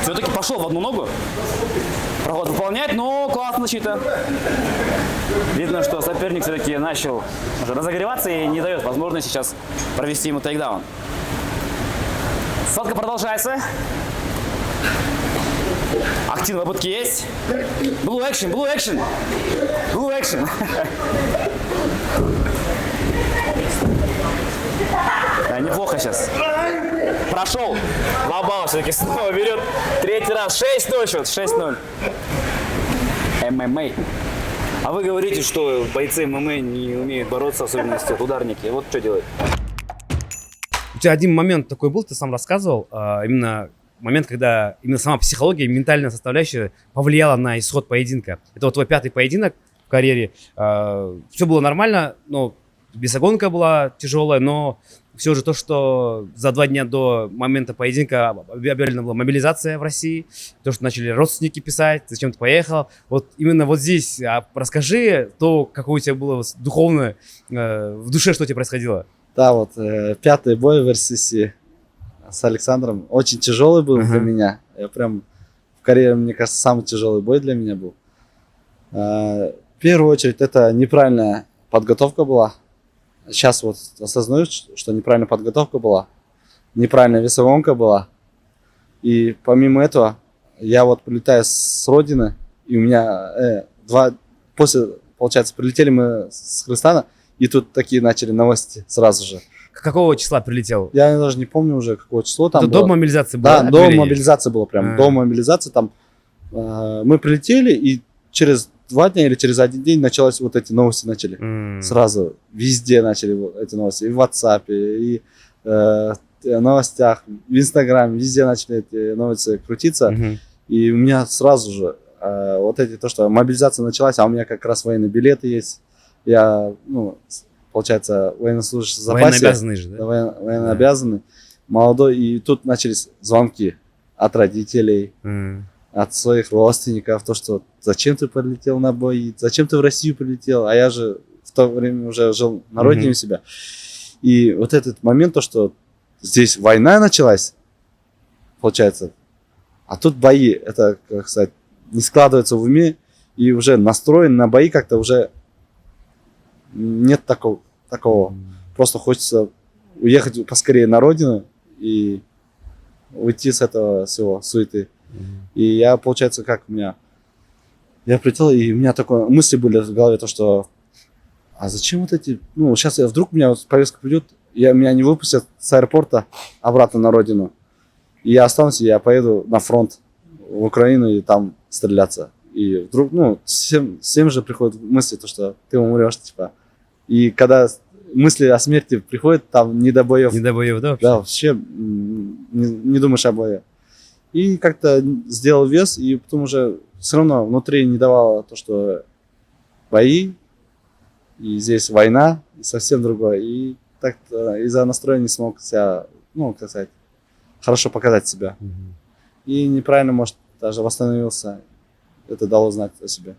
Все-таки пошел в одну ногу. Проход выполняет, но классно защита. Видно, что соперник все-таки начал уже разогреваться и не дает возможности сейчас провести ему тейкдаун. Схватка продолжается. Активные попытки есть. Blue action, blue action. Blue action. Да, неплохо сейчас. Прошел. Лабау все-таки снова берет. Третий раз. 6-0 счет. 6-0. ММА. А вы говорите, что бойцы ММА не умеют бороться, особенно если ударники. Вот что делать. У тебя один момент такой был, ты сам рассказывал, именно момент, когда именно сама психология, ментальная составляющая повлияла на исход поединка. Это вот твой 5-й поединок в карьере. Все было нормально, но весогонка была тяжелая, но все же то, что за 2 дня до момента поединка объявлена была мобилизация в России, то, что начали родственники писать, зачем ты поехал. Вот именно вот здесь расскажи то, какое у тебя было духовное, в душе, что у тебя происходило. Да, вот 5-й бой в РСС с Александром очень тяжелый был для меня. Я прям в карьере, мне кажется, самый тяжелый бой для меня был. В первую очередь, это неправильная подготовка была. Сейчас вот осознаю, что неправильная подготовка была, неправильная весогонка была. И помимо этого, я вот прилетаю с родины, и у меня получается, прилетели мы с Кыргызстана, и тут такие начали новости сразу же. Какого числа прилетел? Я даже не помню уже, какого числа там Это было. до мобилизации было? Да, до объявление? мобилизации было прям. До мобилизации там мы прилетели, и через 2 дня или через 1 день началось вот эти новости начали. Сразу везде начали вот эти новости. И в WhatsApp, и в новостях, в Инстаграме, везде начали эти новости крутиться. И у меня сразу же вот эти, то, что мобилизация началась, а у меня как раз военные билеты есть. Я, получается, военнослужащий в запасе. Военнообязанный же, да? Военнообязанный, молодой. И тут начались звонки от родителей, от своих родственников, то, что зачем ты прилетел на бой, зачем ты в Россию прилетел, а я же в то время уже жил на родине у себя. И вот этот момент, то, что здесь война началась, получается, а тут бои, это, как сказать, не складывается в уме, и уже настроен на бои как-то уже нет такого. Просто хочется уехать поскорее на родину и уйти с этого всего суеты. И я, получается, я прилетел, и у меня такое мысли были в голове, то, что а зачем вот эти, сейчас вдруг у меня вот повестка придет, меня не выпустят с аэропорта обратно на родину, и я останусь, и я поеду на фронт в Украину и там стреляться. И вдруг, всем же приходят мысли, то, что ты умрешь, типа. И когда мысли о смерти приходят, там не до боев. Не до боев, да, вообще? Да, вообще не думаешь о бою. И как-то сделал вес, и потом уже все равно внутри не давало то, что бои, и здесь война, и совсем другое. И так из-за настроения не смог себя, как сказать, хорошо показать себя. И неправильно, может, даже восстановился. Это дало знать о себе.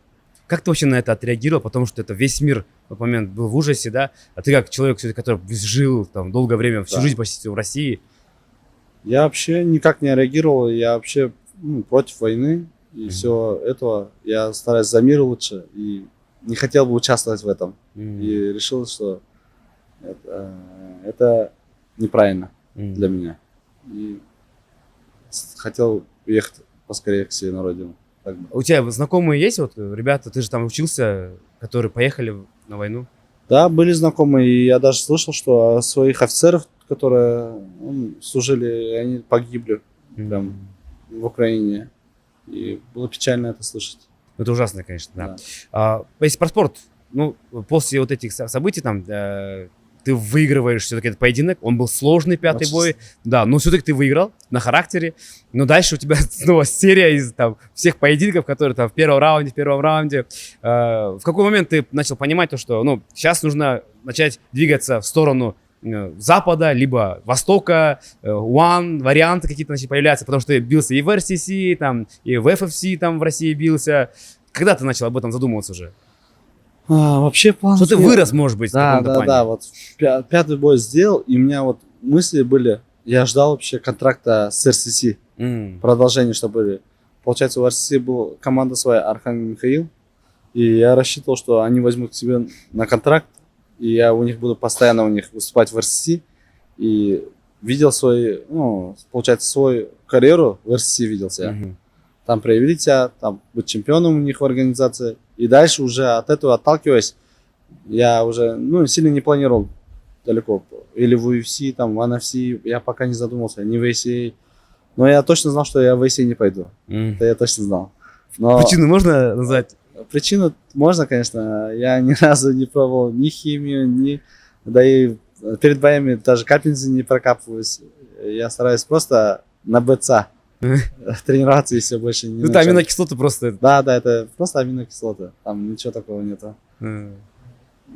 Как ты вообще на это отреагировал? Потому что это весь мир в тот момент был в ужасе, да? А ты как человек, который жил там долгое время, всю жизнь почти в России. Я вообще никак не реагировал, я вообще против войны и всего этого. Я стараюсь за мир лучше и не хотел бы участвовать в этом. И решил, что это неправильно для меня. И хотел уехать поскорее к себе на родину. У тебя знакомые есть, вот ребята, ты же там учился, которые поехали на войну? Да, были знакомые, и я даже слышал, что своих офицеров, которые служили, они погибли прям в Украине. И было печально это слышать. Это ужасно, конечно, да. Если про спорт, после вот этих событий там ты выигрываешь все-таки этот поединок, он был сложный, 5-й бой, да, но все-таки ты выиграл на характере, но дальше у тебя снова серия из всех поединков, которые там в первом раунде. В какой момент ты начал понимать то, что сейчас нужно начать двигаться в сторону Запада, либо Востока, варианты какие-то начали появляться, потому что ты бился и в РСС, там, и в FFC там в России бился. Когда ты начал об этом задумываться уже? Вообще план. Что ты вырос, может быть, в каком-то плане. Да, вот 5-й бой сделал, и у меня вот мысли были, я ждал вообще контракта с РСС, продолжение, чтобы были. Получается, у РСС была команда своя, Архангел Михаил, и я рассчитывал, что они возьмут к себе на контракт, и я у них буду постоянно выступать в РСС, и видел свою карьеру в РСС виделся я. Там проявить себя, там быть чемпионом у них в организации. И дальше уже от этого отталкиваясь, я уже сильно не планировал далеко. Или в UFC, там, в NFC, я пока не задумался, не в ACA. Но я точно знал, что я в ACA не пойду. Это я точно знал. Но причину можно назвать? Причину можно, конечно. Я ни разу не пробовал ни химию, да и перед боями даже капельницы не прокапываюсь. Я стараюсь просто на БЦ тренироваться и все больше не Ну, это начал. аминокислоты просто. Да, это просто аминокислоты. Там ничего такого нету.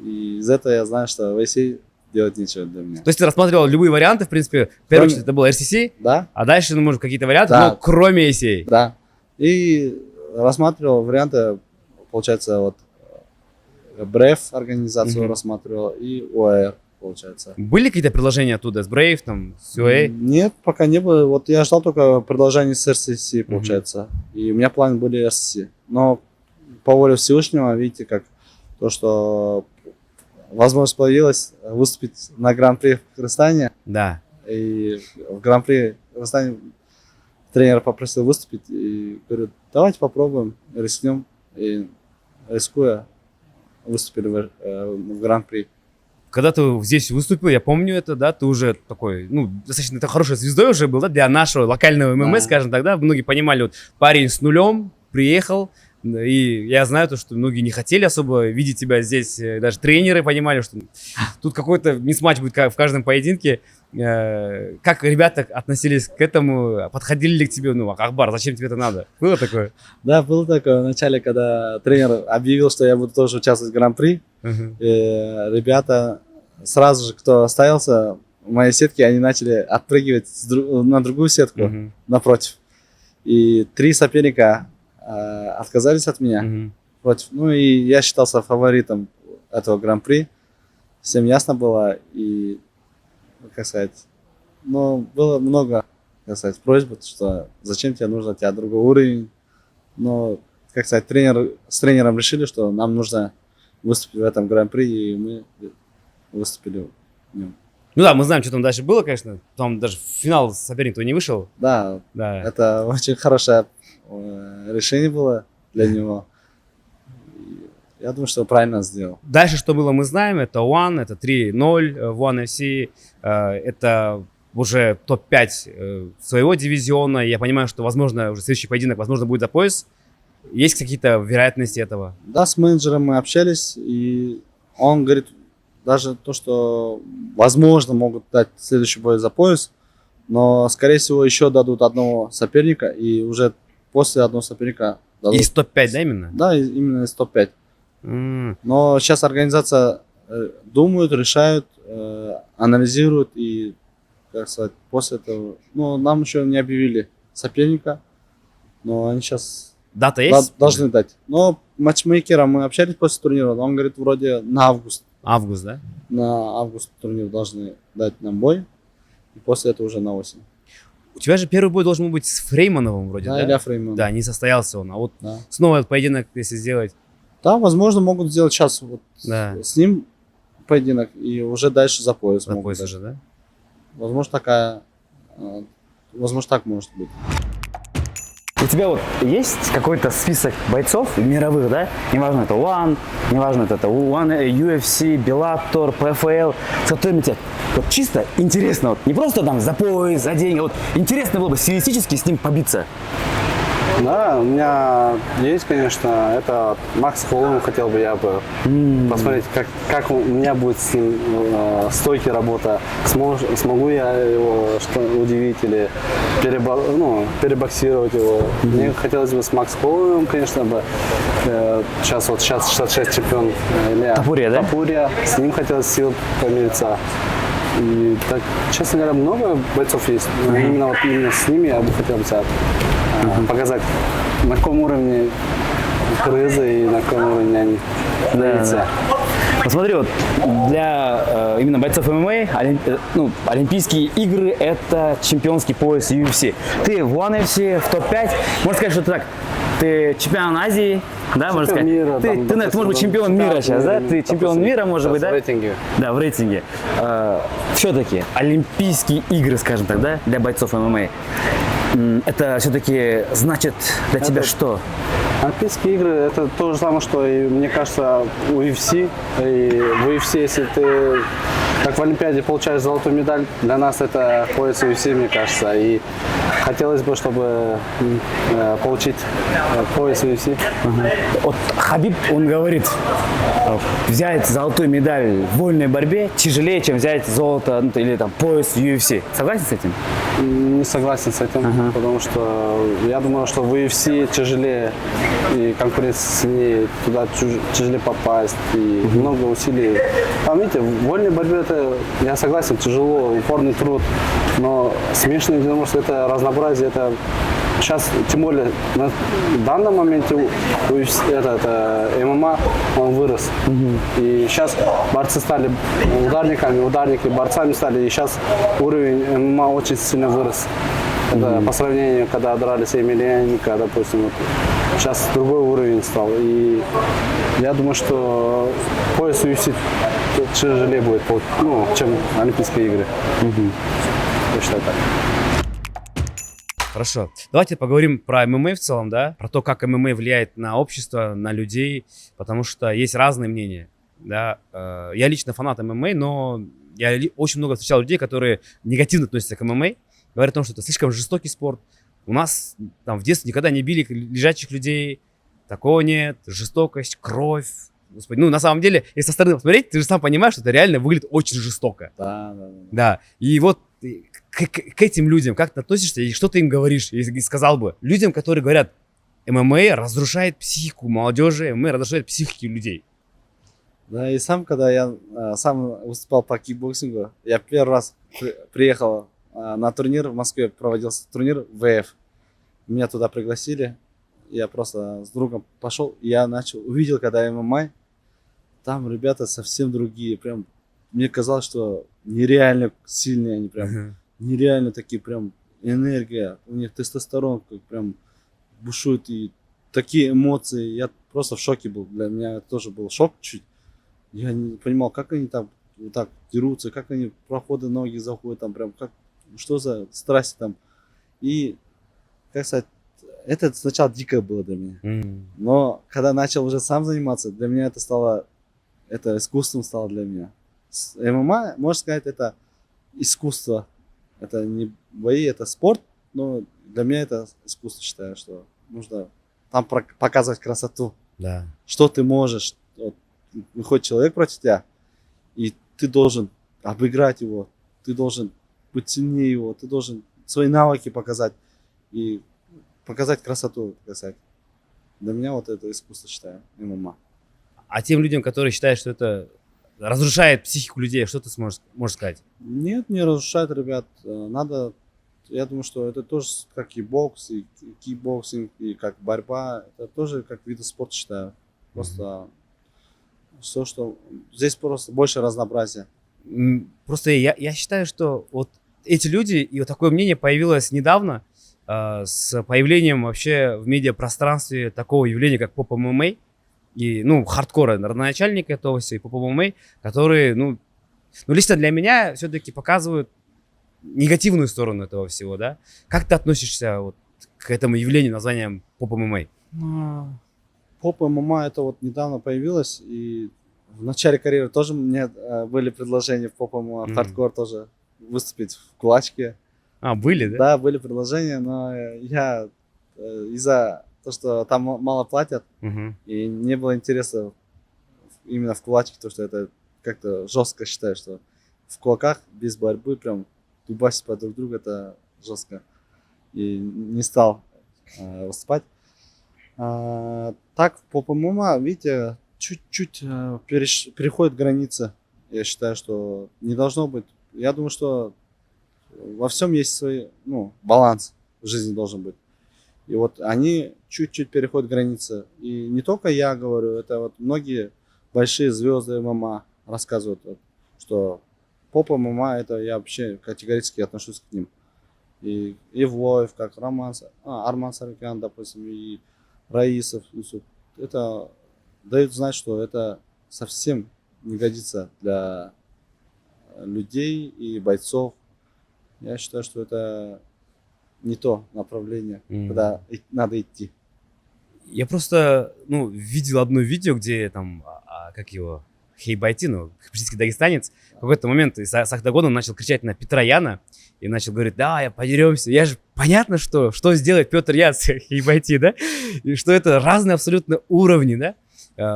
И из этого я знаю, что в ACA делать нечего для меня. То есть ты рассматривал любые варианты, в принципе. В первую Кроме- очередь это был RCC, Да, а дальше, ну, может, какие-то варианты, Да. но кроме ACA. да. И рассматривал варианты, получается, вот Brave организацию Мгм. рассматривал и OAR, получается. Были какие-то предложения оттуда с Brave, там, с UA? Нет, пока не было. Вот я ждал только предложений с RCC, получается. И у меня планы были RCC. Но по воле Всевышнего, видите, как то, что возможность появилась выступить на Гран-при в Кыргызстане. Да. И в Гран-при в Кыргызстане тренер попросил выступить. И говорю, давайте попробуем, рискнем. И рискуя, выступили в Гран-при. Когда ты здесь выступил, я помню это, да, ты уже такой, ну, достаточно ты хорошей звездой уже был, да, для нашего локального ММА, Да. скажем так, да, многие понимали, вот парень с нулем приехал, и я знаю то, что многие не хотели особо видеть тебя здесь, даже тренеры понимали, что тут какой-то мисс-матч будет в каждом поединке. Как ребята относились к этому, подходили ли к тебе, ну, Ахбар, зачем тебе это надо? Было такое? Да, было такое в начале, когда тренер объявил, что я буду тоже участвовать в Гран-при. Мгм. Ребята сразу же, кто остался в моей сетке, они начали отпрыгивать на другую сетку Мгм. напротив. И 3 соперника отказались от меня Мгм. против. Ну и я считался фаворитом этого Гран-при. Всем ясно было. И, как сказать, ну, было много, как сказать, просьб, что зачем тебе нужно, у тебя другой уровень. Но, как сказать, с тренером решили, что нам нужно выступить в этом Гран-при, и мы выступили в нем. Ну да, мы знаем, что там дальше было, конечно, там даже в финал соперник твой не вышел, Да, да. это очень хорошее решение было для него. И я думаю, что правильно сделал. Дальше, что было, мы знаем. Это One, это 3-0 в One FC. Это уже топ-5 своего дивизиона. Я понимаю, что, возможно, уже следующий поединок, возможно, будет за пояс. Есть какие-то вероятности этого? Да, с менеджером мы общались, и он говорит, даже то, что, возможно, могут дать следующий бой за пояс, но, скорее всего, еще дадут одного соперника, и уже после одного соперника дадут. Из топ-5, да, именно? Да, именно из топ-5. М. Но сейчас организация думают, решают, анализируют, и, как сказать, после этого, ну, нам еще не объявили соперника, но они сейчас Дата есть? должны дать. Но матчмейкером мы общались после турнира, он говорит, вроде на август. Август, да? На август турнир должны дать нам бой, и после этого уже на осень. У тебя же первый бой должен быть с Фреймановым вроде, Да, да? Илья Фрейман. Да, не состоялся он. А вот Да. снова этот поединок, если сделать. Да, возможно, могут сделать сейчас вот Да. с ним поединок, и уже дальше за пояс. За могут пояс дать. уже, да? Возможно, возможно, так может быть. У тебя вот есть какой-то список бойцов мировых, да? Неважно, это One, неважно, это One, UFC, Bellator, PFL, с которыми тебе вот чисто интересно, вот, не просто там за пояс, за деньги, вот интересно было бы стилистически с ним побиться. Да, у меня есть, конечно, это Макс Холлом, хотел бы я бы посмотреть, как у меня будет с ним стойки работа, смогу я его удивить или перебоксировать его. Мне хотелось бы с Макс Холлом, конечно, бы сейчас 66 чемпион Илья Топурия, да? Топурия, с ним хотелось сил помериться. И так, честно говоря, много бойцов есть. Но именно с ними я бы хотел бы себя показать, на каком уровне крызы и на каком уровне они двигаются. Посмотри, вот для именно бойцов ММА Олимпийские игры – это чемпионский пояс UFC. Ты в One FC, в топ-5, можно сказать, что ты так, ты чемпион Азии, да, можно сказать? Мира, ты, там, может быть, чемпион мира сейчас, да? Ты чемпион мира, может быть, да? В рейтинге. Да, в рейтинге. Все-таки Олимпийские игры, скажем так, да, для бойцов ММА. Это все-таки значит для тебя что? Олимпийские игры – это то же самое, что и, мне кажется, у UFC. И в UFC, если ты, как в Олимпиаде, получаешь золотую медаль, для нас это пояс UFC, мне кажется. И хотелось бы, чтобы получить пояс UFC. Вот Хабиб, он говорит, взять золотую медаль в вольной борьбе тяжелее, чем взять золото ну, или там пояс в UFC. Согласен с этим? Не согласен с этим, потому что я думаю, что в UFC тяжелее, и конкуренция сильнее, туда тяжелее попасть, и много усилий. Там, видите, в вольной борьбе это, я согласен, тяжело, упорный труд, но смешанное единоборство, это разнообразие, это сейчас, тем более, на данном моменте ММА, он вырос. И сейчас борцы стали ударниками, ударники борцами стали, и сейчас уровень ММА очень сильно вырос. Это по сравнению, когда дрались Емельяненко, допустим, вот, сейчас другой уровень стал. И я думаю, что пояс UFC тяжелее будет, ну, чем Олимпийские игры. Я считаю так. Хорошо. Давайте поговорим про ММА в целом, да, про то, как ММА влияет на общество, на людей, потому что есть разные мнения, да. Я лично фанат ММА, но я очень много встречал людей, которые негативно относятся к ММА, говорят о том, что это слишком жестокий спорт. У нас там в детстве никогда не били лежачих людей, такого нет, жестокость, кровь. Господи, ну на самом деле, если со стороны посмотреть, ты же сам понимаешь, что это реально выглядит очень жестоко. Да. Да, и вот к этим людям как ты относишься и что ты им говоришь? И сказал бы людям, которые говорят, ММА разрушает психику молодежи, ММА разрушает психики людей. Да, и сам, когда я сам выступал по кикбоксингу, я первый раз приехал на турнир в Москве, проводился турнир ВФ. Меня туда пригласили, я просто с другом пошел, и я увидел, когда ММА, там ребята совсем другие, прям, мне казалось, что нереально сильные они, прям, нереально такие, прям, энергия, у них тестостерон, как прям, бушует, и такие эмоции, я просто в шоке был, для меня это тоже был шок чуть, я не понимал, как они там вот так дерутся, как они проходы ноги заходят, там прям, как, что за страсти там, и, как сказать, это сначала дико было для меня, но когда начал уже сам заниматься, для меня это стало, это искусством стало для меня. ММА, можно сказать, это искусство, это не бои, это спорт, но для меня это искусство, считаю, что нужно там показывать красоту, Да. что ты можешь, вот, выходит человек против тебя, и ты должен обыграть его, ты должен быть сильнее его, ты должен свои навыки показать и показать красоту, показать. Для меня вот это искусство, считаю, ММА. А тем людям, которые считают, что это разрушает психику людей, что ты можешь сказать? Нет, не разрушает, ребят. Надо, я думаю, что это тоже как и бокс, и кикбоксинг, и как борьба. Это тоже как вид спорта, считаю. Просто все, что... Здесь просто больше разнообразия. Просто я считаю, что вот эти люди, и вот такое мнение появилось недавно, с появлением вообще в медиапространстве такого явления, как поп-ММА, и, ну, хардкора, родоначальника этого всего, и поп-ММА, которые, ну, лично для меня все-таки показывают негативную сторону этого всего, да? Как ты относишься вот к этому явлению названием поп-ММА? Поп-ММА это вот недавно появилось, и в начале карьеры тоже у меня были предложения в поп-ММА, в хардкор тоже выступить в кулачке. Были, да? Да, были предложения, но я из-за того, что там мало платят, и не было интереса именно в кулачке, то что это как-то жестко, считаю, что в кулаках без борьбы прям дубасить по друг другу, это жестко. И не стал выступать. Так, по ММА, видите, чуть-чуть переходит границы. Я считаю, что не должно быть. Я думаю, что во всем есть свой, ну, баланс в жизни должен быть. И вот они чуть-чуть переходят границы. И не только я говорю, это вот многие большие звезды ММА рассказывают, вот, что поп ММА, это я вообще категорически отношусь к ним. И Ивлоев, как Арман Саркян, допустим, и Раисов, это дают знать, что это совсем не годится для людей и бойцов. Я считаю, что это не то направление, куда надо идти. Я просто, ну, видел одно видео, где там, как его, Хейбайти, ну, хабибский дагестанец, в какой-то момент из октагона он начал кричать на Петра Яна и начал говорить: да, я подеремся. Я же понятно, что сделает Петр Ян с Хейбайти, да, и что это разные абсолютно уровни, да,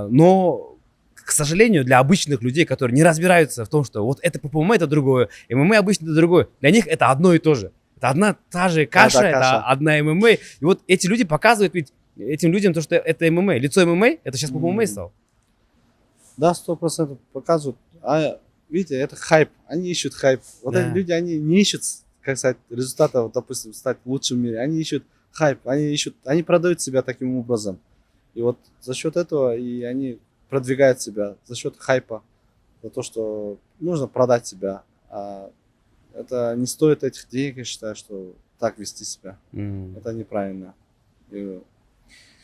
но, к сожалению, для обычных людей, которые не разбираются в том, что вот это по ММА, это другое, ММА обычно это другое, для них это одно и то же. Это одна та же каша, это одна ММА. И вот эти люди показывают ведь этим людям то, что это ММА. Лицо ММА, это сейчас по ММА стало. Да, 100% показывают. А видите, это хайп. Они ищут хайп. Вот Да. эти люди, они не ищут, как сказать, результата, вот, допустим, стать лучшим в мире. Они ищут хайп. Они продают себя таким образом. И вот за счет этого и они продвигают себя, за счет хайпа. За то, что нужно продать себя. А это не стоит этих денег, я считаю, что так вести себя. Это неправильно. И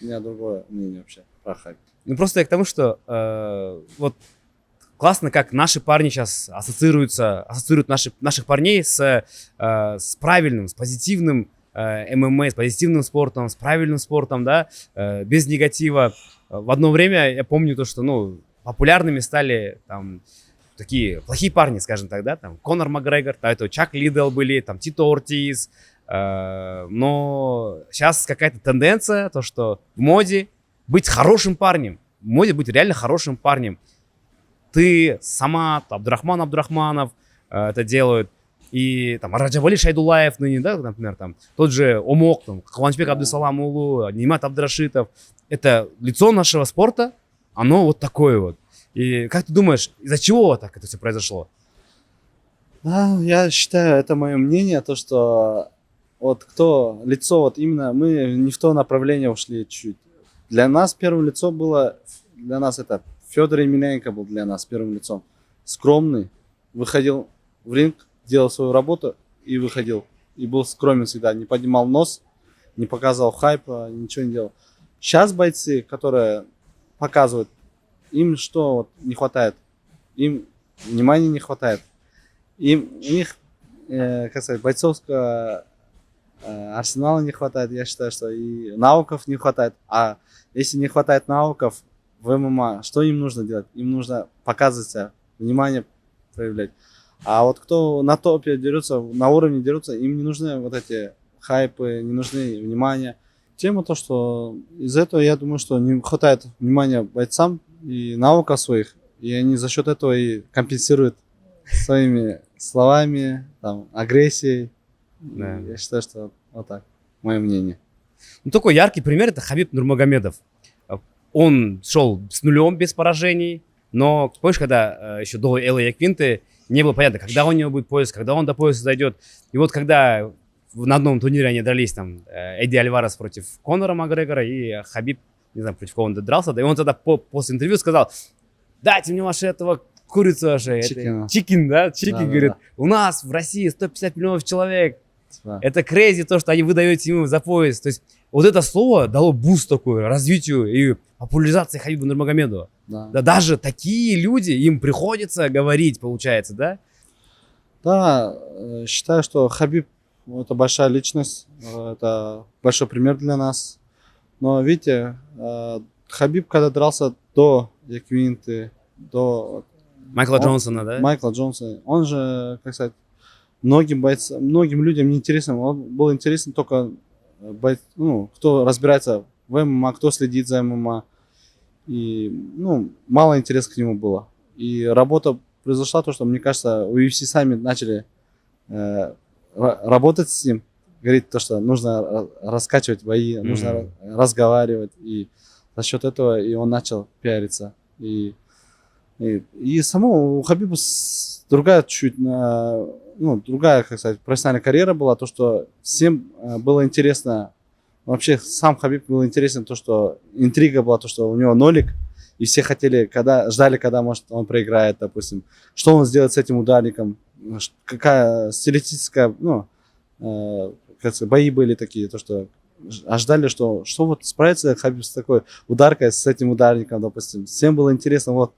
у меня другое мнение вообще про хайп. Ну просто я к тому, что вот классно, как наши парни сейчас ассоциируют наших парней с правильным, с позитивным ММА, с позитивным спортом, с правильным спортом, да, без негатива. В одно время я помню то, что, ну, популярными стали там такие плохие парни, скажем так, да, там Конор Макгрегор, да, это Чак Лидл были, там Тито Ортис, но сейчас какая-то тенденция, то, что в моде быть хорошим парнем, в моде быть реально хорошим парнем. Ты, Самат, Абдурахман Абдурахманов это делают, и там Раджабали Шайдулаев ныне, да, например, там тот же Омок, там Каланчбек Абдусаламулу, Нимат Абдрашитов. Это лицо нашего спорта, оно вот такое вот. И как ты думаешь, из-за чего так это все произошло? Да, я считаю, это мое мнение, то, что вот кто лицо, вот именно мы не в то направление ушли чуть-чуть. Для нас первым лицом было, для нас это Федор Емельяненко был для нас первым лицом. Скромный, выходил в ринг, делал свою работу и выходил. И был скромен всегда, не поднимал нос, не показывал хайпа, ничего не делал. Сейчас бойцы, которые показывают, им что вот не хватает? Им внимания не хватает. У них, как сказать, бойцовского арсенала не хватает. Я считаю, что и навыков не хватает. А если не хватает навыков в ММА, что им нужно делать? Им нужно показывать себя, внимание проявлять. А вот кто на топе дерется, на уровне дерутся, им не нужны вот эти хайпы, не нужны внимание. Тема то, что из этого я думаю, что не хватает внимания бойцам и навыков своих, и они за счет этого и компенсируют своими словами, там, агрессией. Да. Я считаю, что вот так, мое мнение. Ну, такой яркий пример — это Хабиб Нурмагомедов. Он шел с нулем без поражений, но помнишь, когда еще до Элла Квинты не было понятно, когда у него будет пояс, когда он до пояса дойдет. И вот когда на одном турнире они дрались, там, Эдди Альварес против Конора Макгрегора и Хабиб, не знаю, против кого он дрался, да, и он тогда после интервью сказал: дайте мне ваше этого курицу ваше, чикин, да, говорит, да. У нас в России 150 миллионов человек, да. Это crazy то, что вы даете ему за пояс. То есть вот это слово дало буст такой развитию и популяризации Хабиба Нурмагомедова. Да. Да, даже такие люди, им приходится говорить, получается, да? Да, считаю, что Хабиб — это большая личность, это большой пример для нас. Но видите, Хабиб, когда дрался до Яквинты, до Майкла Джонсона, да? Майкла Джонсона, он же, как сказать, многим людям не интересен. Он был интересен только кто разбирается в ММА, кто следит за ММА. И, мало интереса к нему было. И работа произошла, то, что, мне кажется, UFC сами начали работать с ним. Говорить то, что нужно раскачивать бои, нужно разговаривать. И за счет этого и он начал пиариться. И само у Хабиба другая чуть, другая, как сказать, профессиональная карьера была. То, что всем было интересно. Вообще сам Хабиб был интересен, то, что интрига была, то, что у него нолик, и все ждали, когда, может, он проиграет, допустим. Что он сделает с этим ударником, какая стилистическая, как сказать, бои были такие, то, что ждали, что вот справится Хабиб с такой ударкой, с этим ударником, допустим. Всем было интересно, вот.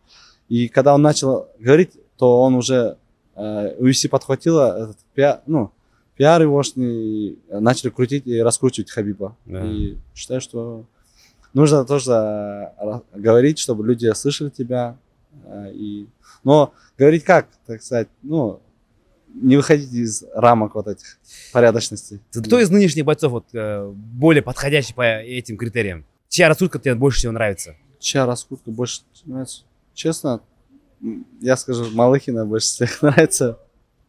И когда он начал говорить, то он уже UFC подхватила этот пиар его начали крутить и раскручивать Хабиба. Да. И считаю, что нужно тоже говорить, чтобы люди слышали тебя, Но говорить как, так сказать, ну, не выходить из рамок вот этих порядочностей. Кто из нынешних бойцов вот, более подходящий по этим критериям? Чья раскрутка тебе больше всего нравится? Чья раскрутка больше нравится? Честно, я скажу, Малыхина больше всех нравится.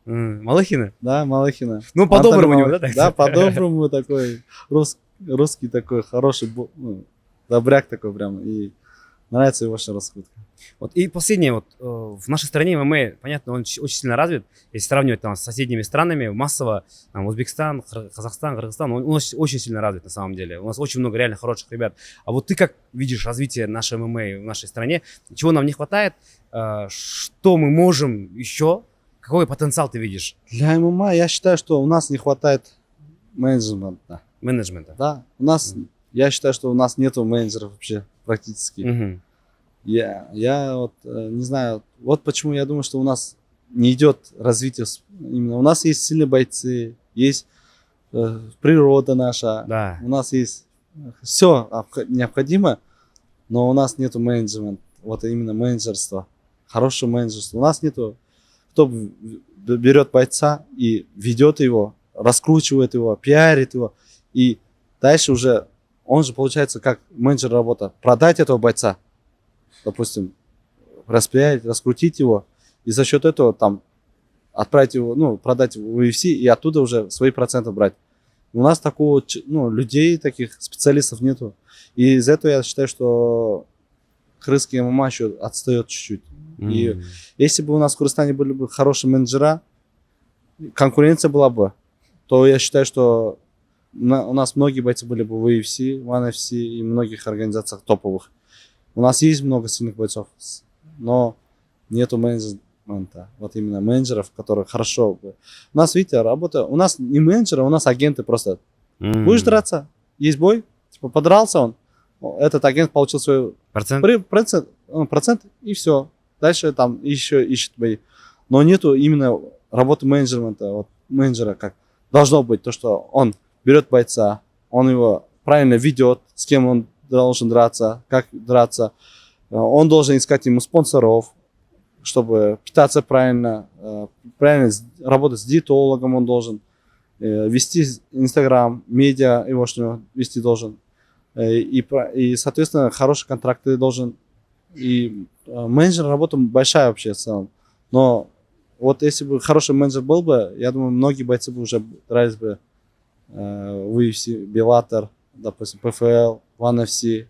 Малыхина? Да, Малыхина. Ну, по-доброму у него, да? Да, да, по-доброму такой, русский такой, хороший, ну, добряк такой прям. И нравится его ваша раскрутка. Вот, и последнее, вот, в нашей стране ММА, понятно, он очень сильно развит. Если сравнивать там с соседними странами, массово, там, Узбекистан, Казахстан, Кыргызстан, он очень сильно развит на самом деле. У нас очень много реально хороших ребят. А вот ты как видишь развитие нашей ММА в нашей стране? Чего нам не хватает? Что мы можем еще? Какой потенциал ты видишь? Для ММА я считаю, что у нас не хватает менеджмента. Да, у нас, я считаю, что у нас нету менеджеров вообще практически. Я вот не знаю, вот почему я думаю, что у нас не идет развитие. Именно у нас есть сильные бойцы, есть природа наша, Да. у нас есть все необходимо, но у нас нету менеджмента, вот именно менеджерства, хорошего менеджерства. У нас нету, кто берет бойца и ведет его, раскручивает его, пиарит его, и дальше уже он же получается как менеджер работа, продать этого бойца, допустим, распиарить, раскрутить его, и за счет этого там отправить его, ну, продать его в UFC и оттуда уже свои проценты брать. У нас такого, ну, людей, таких специалистов нету. И из-за этого я считаю, что крымский ММА еще отстает чуть-чуть. И если бы у нас в Кыргызстане были бы хорошие менеджера, конкуренция была бы, то я считаю, что у нас многие бойцы были бы в UFC, в NFC и многих организациях топовых. У нас есть много сильных бойцов, но нету менеджмента. Вот именно менеджеров, которые хорошо бы. У нас, видите, работа. У нас не менеджеры, у нас агенты просто. Будешь драться, есть бой, типа подрался он, этот агент получил свой процент и все. Дальше там еще ищет бои. Но нету именно работы менеджмента, вот менеджера как должно быть, то, что он берет бойца, он его правильно ведет, с кем он должен драться, как драться. Он должен искать ему спонсоров, чтобы питаться правильно, правильно работать с диетологом он должен, вести Инстаграм, медиа его что вести должен. И, соответственно, хорошие контракты должен. И менеджер работа большая вообще в целом. Но вот если бы хороший менеджер был бы, я думаю, многие бойцы бы уже дрались бы в UFC, Bellator, допустим, ПФЛ, в NFC.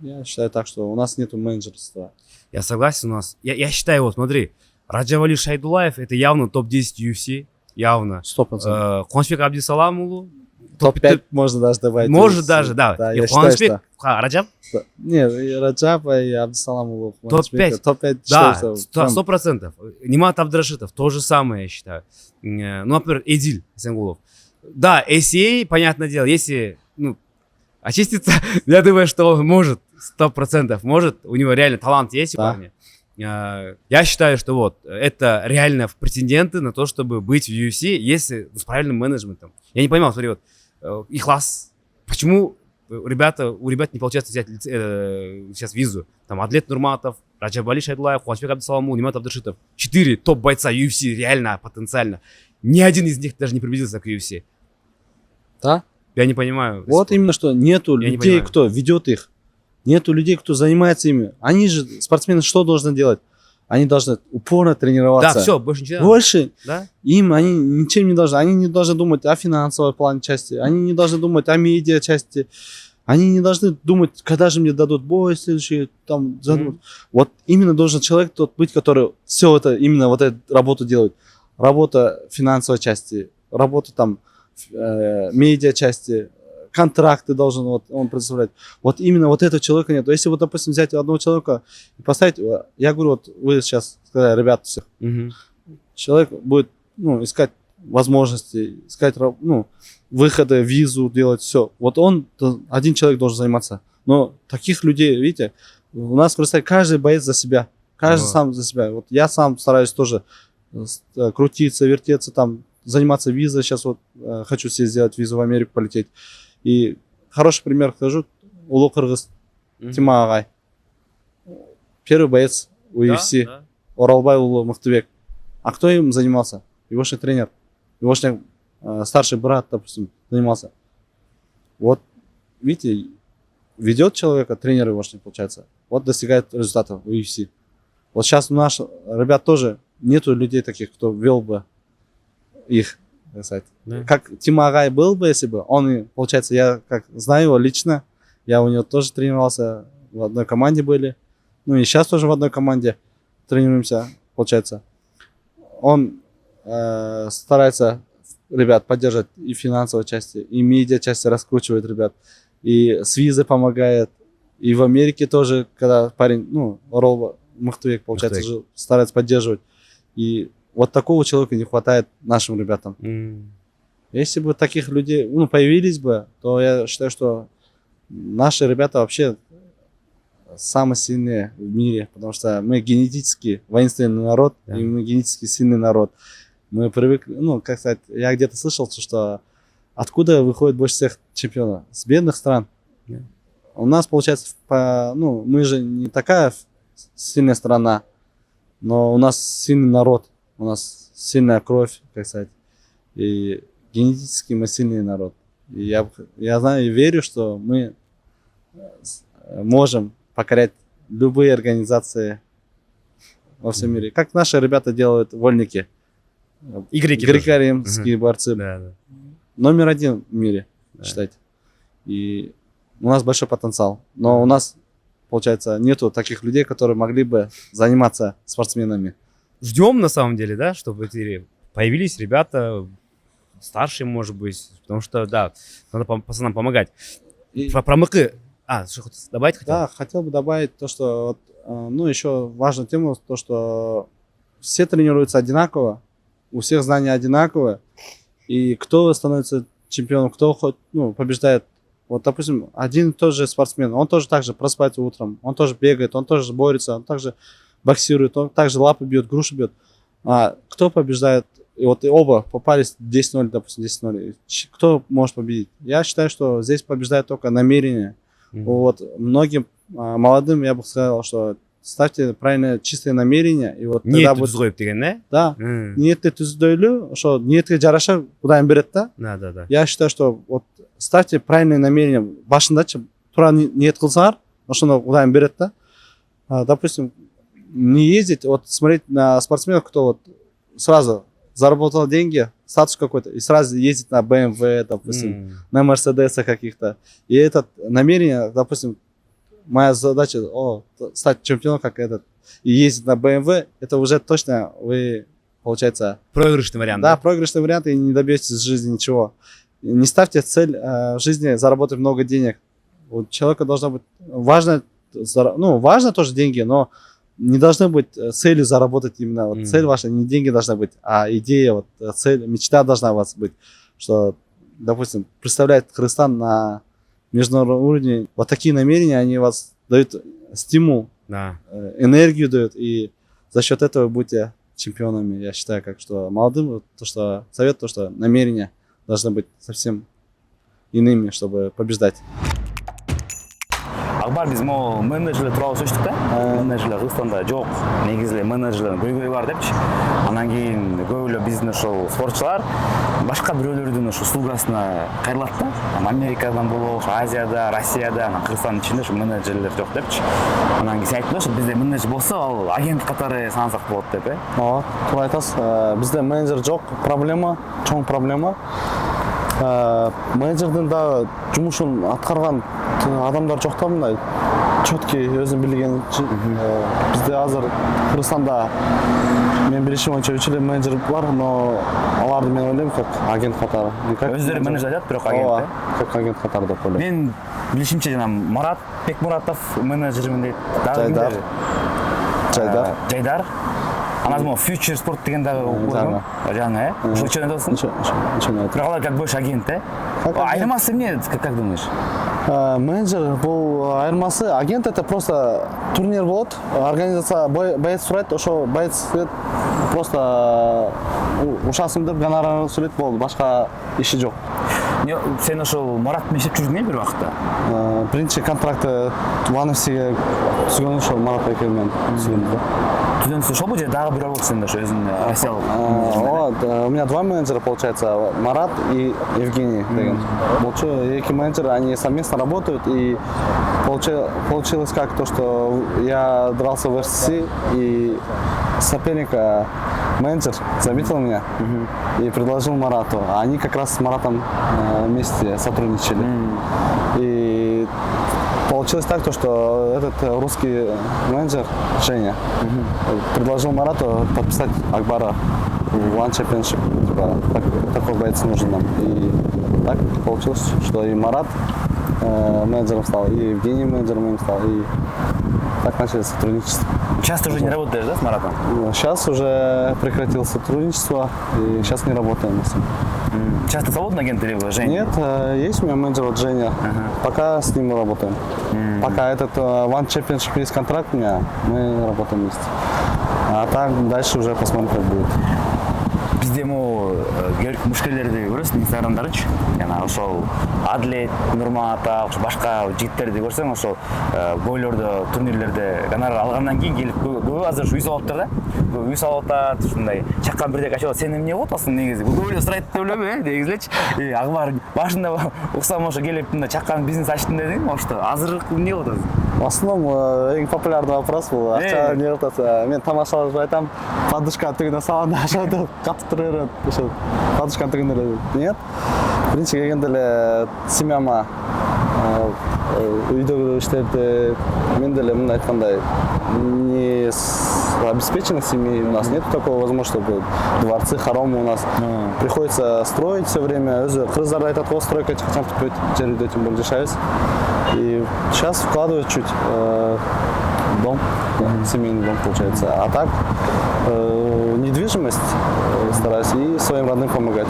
Я считаю так, что у нас нету менеджерства. Я согласен, у нас. Я считаю, вот смотри, Раджабали Шайдулаев это явно топ-10 UFC. Явно. 100%. Куанышбек Абдисаламулу. Топ-5 можно даже добавить. Может даже, да. Я Куанышбек, считаю, Раджаб? Нет, и Раджаба, и Абдисаламулу. Топ-5. Топ-5. Да, 100%. Нимат Абдрашитов, то же самое, я считаю. Ну, например, Эдиль Сенгулов. Да, ACA, понятное дело, если, ну, очиститься, я думаю, что он может, 100% может. У него реально талант есть у парня. Я считаю, что вот, это реально претенденты на то, чтобы быть в UFC, если с правильным менеджментом. Я не понимал, смотри, вот, Ихлас, почему у ребят не получается взять сейчас визу? Там Адлет Нурматов, Раджабали Шайдулаев, Куанышбек Абдисаламулу, Нимат Абдрашитов. 4 топ-бойца UFC, реально, потенциально. Ни один из них даже не приблизился к UFC. Да? Я не понимаю. Вот именно что нету людей, кто ведет их. Нету людей, кто занимается ими. Они же, спортсмены, что должны делать? Они должны упорно тренироваться. Да, все, больше ничего. Больше Да? им они ничем не должны. Они не должны думать о финансовой плане части. Они не должны думать о медиа части. Они не должны думать, когда же мне дадут бой следующий. Там, Вот именно должен человек тот быть, который все это, именно вот эту работу делает. Работа финансовой части, работа там медиа части, контракты должен вот он представлять. Вот именно вот этого человека нет. Если вот, допустим, взять одного человека и поставить, я говорю, вот вы сейчас сказали, ребята, всех, человек будет, ну, искать возможности, искать, ну, выходы, визу делать, все. Вот он, один человек должен заниматься. Но таких людей, видите, у нас просто каждый боец за себя, каждый сам за себя. Вот я сам стараюсь тоже крутиться, вертеться, там, заниматься визой. Сейчас вот хочу себе сделать визу в Америку полететь. И хороший пример скажу. Улу Кыргыз Тима Агай. Первый боец UFC. Да, да. Оралбай Улы Мыхтыбек. А кто им занимался? Егошный тренер. Егошный старший брат, допустим, занимался. Вот, видите, ведет человека, тренер егошный, получается. Вот достигает результатов в UFC. Вот сейчас у нас ребят тоже нету людей таких, кто вел бы их, так сказать. Да. Как Тима Агай был бы, если бы он, получается, я как знаю его лично, я у него тоже тренировался, в одной команде были. Ну и сейчас тоже в одной команде тренируемся, получается. Он старается ребят поддерживать и в финансовой части, и медиа части раскручивает ребят, и с визой помогает, и в Америке тоже, когда парень, ну, Орал Мыхтыбек, получается, жил, старается поддерживать. И вот такого человека не хватает нашим ребятам. Если бы таких людей, ну, появились бы, то я считаю, что наши ребята вообще самые сильные в мире, потому что мы генетически воинственный народ, Да. и мы генетически сильный народ. Мы привыкли, ну, как сказать, я где-то слышал, что откуда выходит больше всех чемпионов? С бедных стран. Да. У нас, получается, ну, мы же не такая сильная страна, но у нас сильный народ, у нас сильная кровь, как сказать, и генетически мы сильный народ. И я знаю и верю, что мы можем покорять любые организации во всем мире. Как наши ребята делают вольники. Игреки. Греко-римские борцы. Да, да. Номер один в мире, Да. считайте. И у нас большой потенциал. Но у нас, получается, нету таких людей, которые могли бы заниматься спортсменами. Ждем на самом деле, да, чтобы эти появились ребята старшие, может быть, потому что, да, надо пацанам помогать. И- Про мыкы. Что добавить хотел? Да, хотел бы добавить то, что, ну, еще важную тему, то, что все тренируются одинаково, у всех знания одинаковые, и кто становится чемпионом, кто хоть, ну, побеждает. Вот, допустим, один и тот же спортсмен, он тоже так же просыпается утром, он тоже бегает, он тоже борется, он также боксирует, он также лапы бьет, груши бьет. А кто побеждает? И вот и оба попались 10-0, допустим, 10-0. Кто может победить? Я считаю, что здесь побеждает только намерение. Вот многим молодым я бы сказал, что ставьте правильно чистые намерения, и вот Не тогда түз қойып деген, да? да, ниетті түздөйлі, что ниетке жараша Кудайым береді да. Да. Я считаю, что вот ставьте правильные намерения башындачы тура ниет кылсаңар, ошондо Кудайым береді да. Допустим, не ездить, вот смотреть на спортсменов, кто вот сразу заработал деньги, статус какой-то, и сразу ездить на BMW, допустим, на Мерседесах каких-то. И это намерение, допустим, моя задача стать чемпионом как этот и ездить на BMW, это уже точно вы, получается, Проигрышный вариант. да, проигрышный вариант, и не добьетесь в жизни ничего. Не ставьте цель в жизни заработать много денег. У человека должна быть важно, ну, важно тоже деньги, но не должны быть целью заработать именно. Вот цель ваша не деньги должна быть, а идея, вот цель, мечта должна у вас быть, что, допустим, представляет Кыргызстан на международном уровне. Вот такие намерения, они вас дают стимул, Да. энергию дают, и за счет этого вы будете чемпионами. Я считаю, как что молодым, то что совет, то что намерения должны быть совсем иными, чтобы побеждать. Акбар, биз могу менеджерлер тууралуу сөзчүк да. Менеджерлер Кыргызстанда жок. Негизи эле менеджерлердин көйгөйү бар депчи. Анан кийин көп эле биздин ошол спортчулар башка бирөөлөрдүн ошо услугасына кайрылат да. Америкадан болобу, Азияда, Россияда, анан Кыргызстандын ичинде ошо менеджерлер жок депчи. Анан кийин сен айттың ошо бизде менеджер болсо, ал агент катары санасак болот деп, Ооба, туура айтасыз. Бизде менеджер жок, проблема, чоң проблема. Менеджердин дагы жумушун аткарган адамдар жок да, мындай четкий өзүн билген. Бизде азыр Кыргызстанда мен билишим боюнча 3 эле менеджер бар, но аларды мен ойлойм как агент катары. Өздөрү менеджер айтат, бирок агент. Как агент катары деп ойлойм. Мен Билишимче жана Марат Бекмуратов менеджермин дейт. Жайдар. Жайдар. Анан могу Future Sport деген дагы жаңы. Жаңы, Ошо үчөө айтасың? Үчөө. Бирок алар как больше агент, Как агент. Айырмасы эмне, как думаешь? Менеджер бул айырмасы, агент это просто турнир болот, организация боец сурайт, ошо боец просто ушасың деп гонорарын сүрөт болду, башка иши жок. Сен ошол Марат менен иштеп жүрдүң бир убакытта? Биринчи контрактты Ванусиге түзгөн ошол Марат экенмен түзгөнбүз да. Түзөнсү ошол же дагы бирөө болчу сенде ошо өзүң россиялык? Вот, у меня два менеджера, получается, Марат и Евгений деген. Болчу, эки менеджера, они совместно работают, и получилось как то, что я дрался в РСС, и соперника менеджер заметил меня и предложил Марату. А они как раз с Маратом вместе сотрудничали. И получилось так, то, что этот русский менеджер, Женя, предложил Марату подписать Акбара в One Championship. Типа, такой боец нужен нам. И так получилось, что и Марат менеджером стал, и Евгений менеджером стал. И так начали сотрудничество. Сейчас ты уже не работаешь, да, с Маратом? Сейчас уже прекратил сотрудничество, и сейчас не работаем с ним. Сейчас ты свободный агент или Женя? Нет, есть у меня менеджер вот Женя. Пока с ним работаем. Пока этот One Championship есть контракт у меня, мы работаем вместе. А так дальше уже посмотрим, как будет. Бизде могу мушкелерди көрөсүң инстаграмдарычы, жана ошол Адлет, Нурмата, башка жигиттерди көрсөң, ошол бойлордо, турнирлерде гонорар алгандан кийин келип көбү азыр үй салып атат да. Үй салып атат, ушундай чаккан бирдек ачып атат. Сен эмне кылып атасың негизи? Көбү эле сурайт деп элеби, негизичи. Акбар башында уксам ошо келип мындай чаккан бизнес ачтым дедиң, ошто азыр эмне кылып атасың? В основном эң популярный вопрос был, акча не кылып мен тамашалап айтам, подушка тигине салганда ошондо катып тура берет, ошо подушка тигине нет. Биринчи келгенде эле семьяма үйдөгү иштерди мен деле мындай айткандай не обеспеченных семей у нас нет такого возможности, чтобы дворцы, хоромы у нас. Приходится строить все время. Кыргыздар айтат, го стройка чыкчам түпөйт, жер үйдө тем более жашайбыз. И сейчас вкладывают чуть дом, семейный дом получается. А так недвижимость стараюсь и своим родным помогать.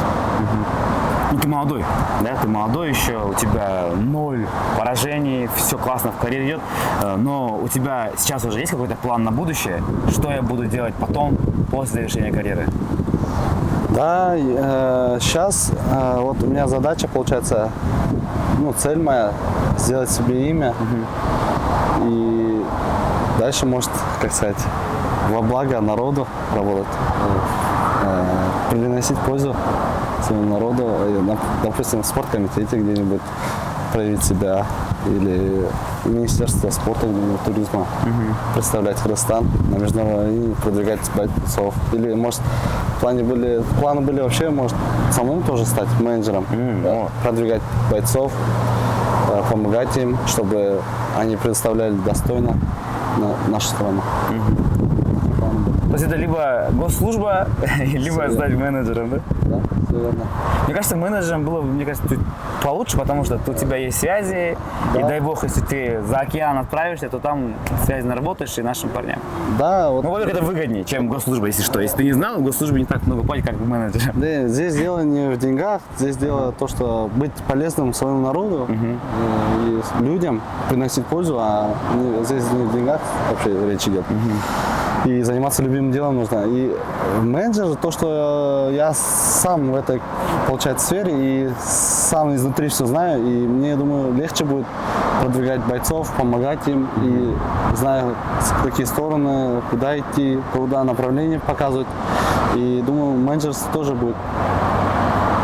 Ну, ты молодой, да, ты молодой еще, у тебя 0 поражений, все классно в карьере идет, но у тебя сейчас уже есть какой-то план на будущее, что я буду делать потом, после завершения карьеры? Да, сейчас вот у меня задача, получается, ну, цель моя, сделать себе имя и дальше, может, как сказать, во благо народу работать, приносить пользу своему народу, допустим, в спорткомитете где-нибудь проявить себя, или Министерство спорта, туризма, представлять Кыргызстан на международной арене, продвигать бойцов. Или, может, планы были вообще, может, самому тоже стать менеджером, продвигать бойцов, помогать им, чтобы они представляли достойно нашу страну. То есть это либо госслужба, либо стать менеджером, да? Да, все верно. Мне кажется, менеджером было бы, мне кажется, чуть получше, потому что у тебя есть связи, и дай бог, если ты за океан отправишься, то там связи наработаешь и нашим парням. Да, вот. Ну, во-первых, это выгоднее, чем госслужба, если что. Если ты не знал, в госслужбе не так много платят, как в менеджере. Да, здесь дело не в деньгах, здесь дело то, что быть полезным своему народу и людям, приносить пользу, а здесь не в деньгах вообще речь идет. И заниматься любимым делом нужно. И менеджер, то, что я сам в этой, получается, сфере и сам изнутри все знаю, и мне, думаю, легче будет продвигать бойцов, помогать им, и знаю, в какие стороны, куда идти, куда направление показывать. И думаю, менеджерство тоже будет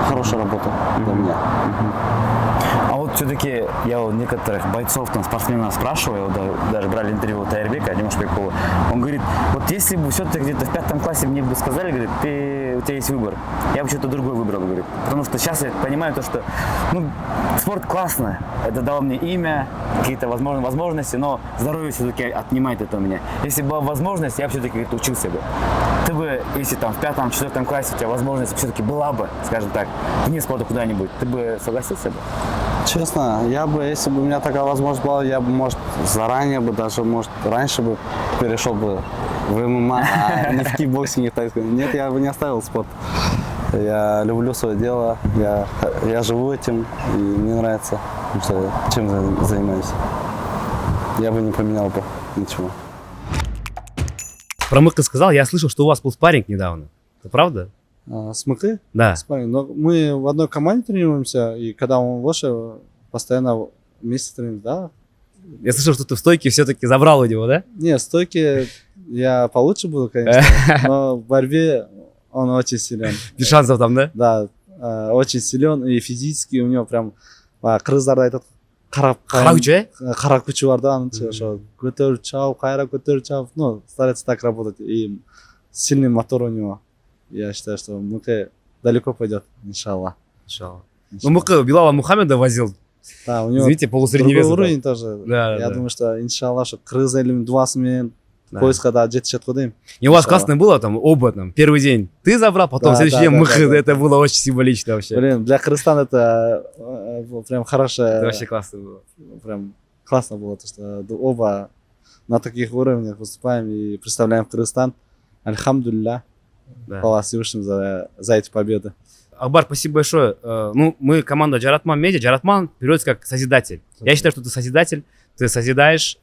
хорошая работа для меня. А вот все-таки я у некоторых бойцов, там, спортсменов спрашиваю, даже брали интервью у Таирбека, Димы Шпекова, он говорит, вот если бы все-таки где-то в 5 классе мне бы сказали, говорит, у тебя есть выбор, я бы что-то другое выбрал, говорит. Потому что сейчас я понимаю то, что спорт классно, это дало мне имя, какие-то возможности, но здоровье все-таки отнимает это у меня. Если была возможность, я бы все-таки учился бы. Ты бы, если там в 5-4 классе у тебя возможность все-таки была бы, скажем так, вне спорта куда-нибудь, ты бы согласился бы? Честно, я бы, если бы у меня такая возможность была, я бы, может, заранее бы, даже, может, раньше бы перешел бы в ММА, а не в кикбоксинге, так сказать. Нет, я бы не оставил спорт. Я люблю свое дело, я живу этим, и мне нравится, чем занимаюсь. Я бы не поменял бы ничего. Про Мыка сказал, я слышал, что у вас был спарринг недавно. Это правда? Смыкы? Да. Спарринг. Но мы в одной команде тренируемся, и когда он вышел, постоянно вместе тренируемся, да. Я слышал, что ты в стойке все-таки забрал у него, да? Не, в стойке я получше буду, конечно, но в борьбе он очень силен. Без шансов там, да? Да, очень силен, и физически у него прям кыргыздарда айтат карап Кара күчү, э? кара күчү бар да аныча ошо көтөрүп чабып кайра көтөрүп чабып, ну старается так работать, и сильный мотор у него. Я считаю, что Муке далеко пойдет, иншаллах. Ну, Мукы Билала Мухаммеда возил. Да, у него Извините, полусредний другой вес. уровень тоже. Да, Я да. думаю, что иншаллах, что кыргыз элинин дубасымен Да. поиска да жетишет го дейм. И у вас Иншаллах. классно было там, оба там, первый день ты забрал, потом Да, следующий да, день да, Мухы, да, да. это было очень символично вообще. Блин, для Кыргызстана это прям хорошее. Это вообще классно было. Прям классно было, то, что оба на таких уровнях выступаем и представляем Кыргызстан. Альхамдулилля. Да. Хвала Всевышнему за эти победы. Акбар, спасибо большое. Ну, мы команда Джаратман Медиа. Джаратман переводится как созидатель. Я считаю, что ты созидатель, ты созидаешь,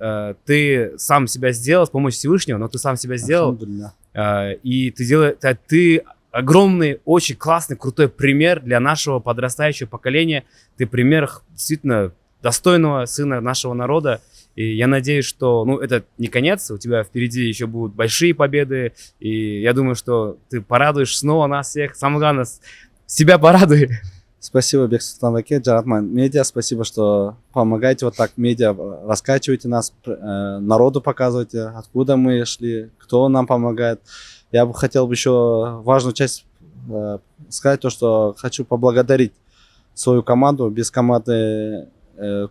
ты сам себя сделал с помощью Всевышнего, но ты сам себя сделал. Альхамдулилля. И ты делаешь, ты огромный, очень классный, крутой пример для нашего подрастающего поколения. Ты пример действительно достойного сына нашего народа. И я надеюсь, что, ну, это не конец, у тебя впереди еще будут большие победы. И я думаю, что ты порадуешь снова нас всех. Самое главное, себя порадуй. Спасибо, Бексултан Баке, Джаратман Медиа. Спасибо, что помогаете вот так медиа, раскачиваете нас, народу показываете, откуда мы шли, кто нам помогает. Я бы хотел еще важную часть сказать, то, что хочу поблагодарить свою команду. Без команды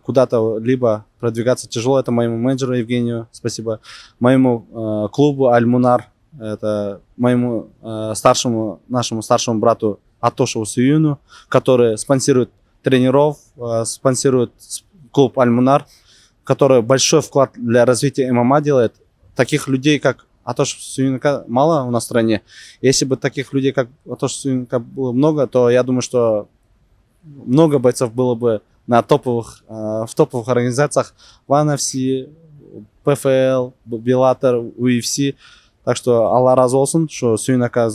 куда-то либо продвигаться тяжело. Это моему менеджеру Евгению, спасибо. Моему клубу Аль-Мунар, это моему нашему старшему брату Атошеву Сююну, который спонсирует тренеров, спонсирует клуб Аль-Мунар, который большой вклад для развития ММА делает. Таких людей, как Атошев Сююнка, мало у нас в стране. Если бы таких людей, как Атошев Сююнка, было много, то я думаю, что много бойцов было бы на топовых, в топовых организациях в NFC, ПФЛ, Беллатор, UFC. Так что Алла разы болсын, что Сюйнака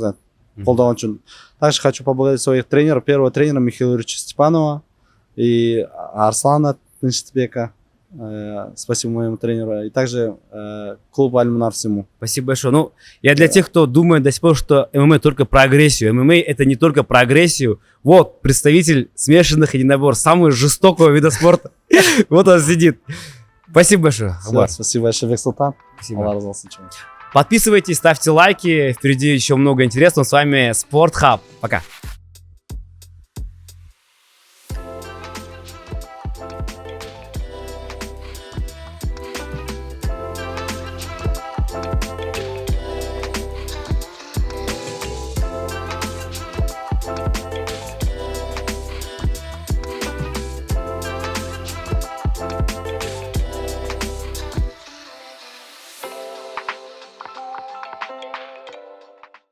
қолдаған үшін. Также хочу поблагодарить своих тренеров. Первого тренера Михаила Юрьевича Степанова и Арслана Тыншытбека. Спасибо моему тренеру. И также клубу Аль-Мунар всему. Спасибо большое. Ну, я для тех, кто думает до сих пор, что ММА только про агрессию. ММА это не только про агрессию. Вот представитель смешанных единоборств, самого жестокого вида спорта. Вот он сидит. Спасибо большое. Акбар. Спасибо большое, Бексултан. Спасибо. Алла разы болсын. Подписывайтесь, ставьте лайки. Впереди еще много интересного. С вами Спортхаб. Пока.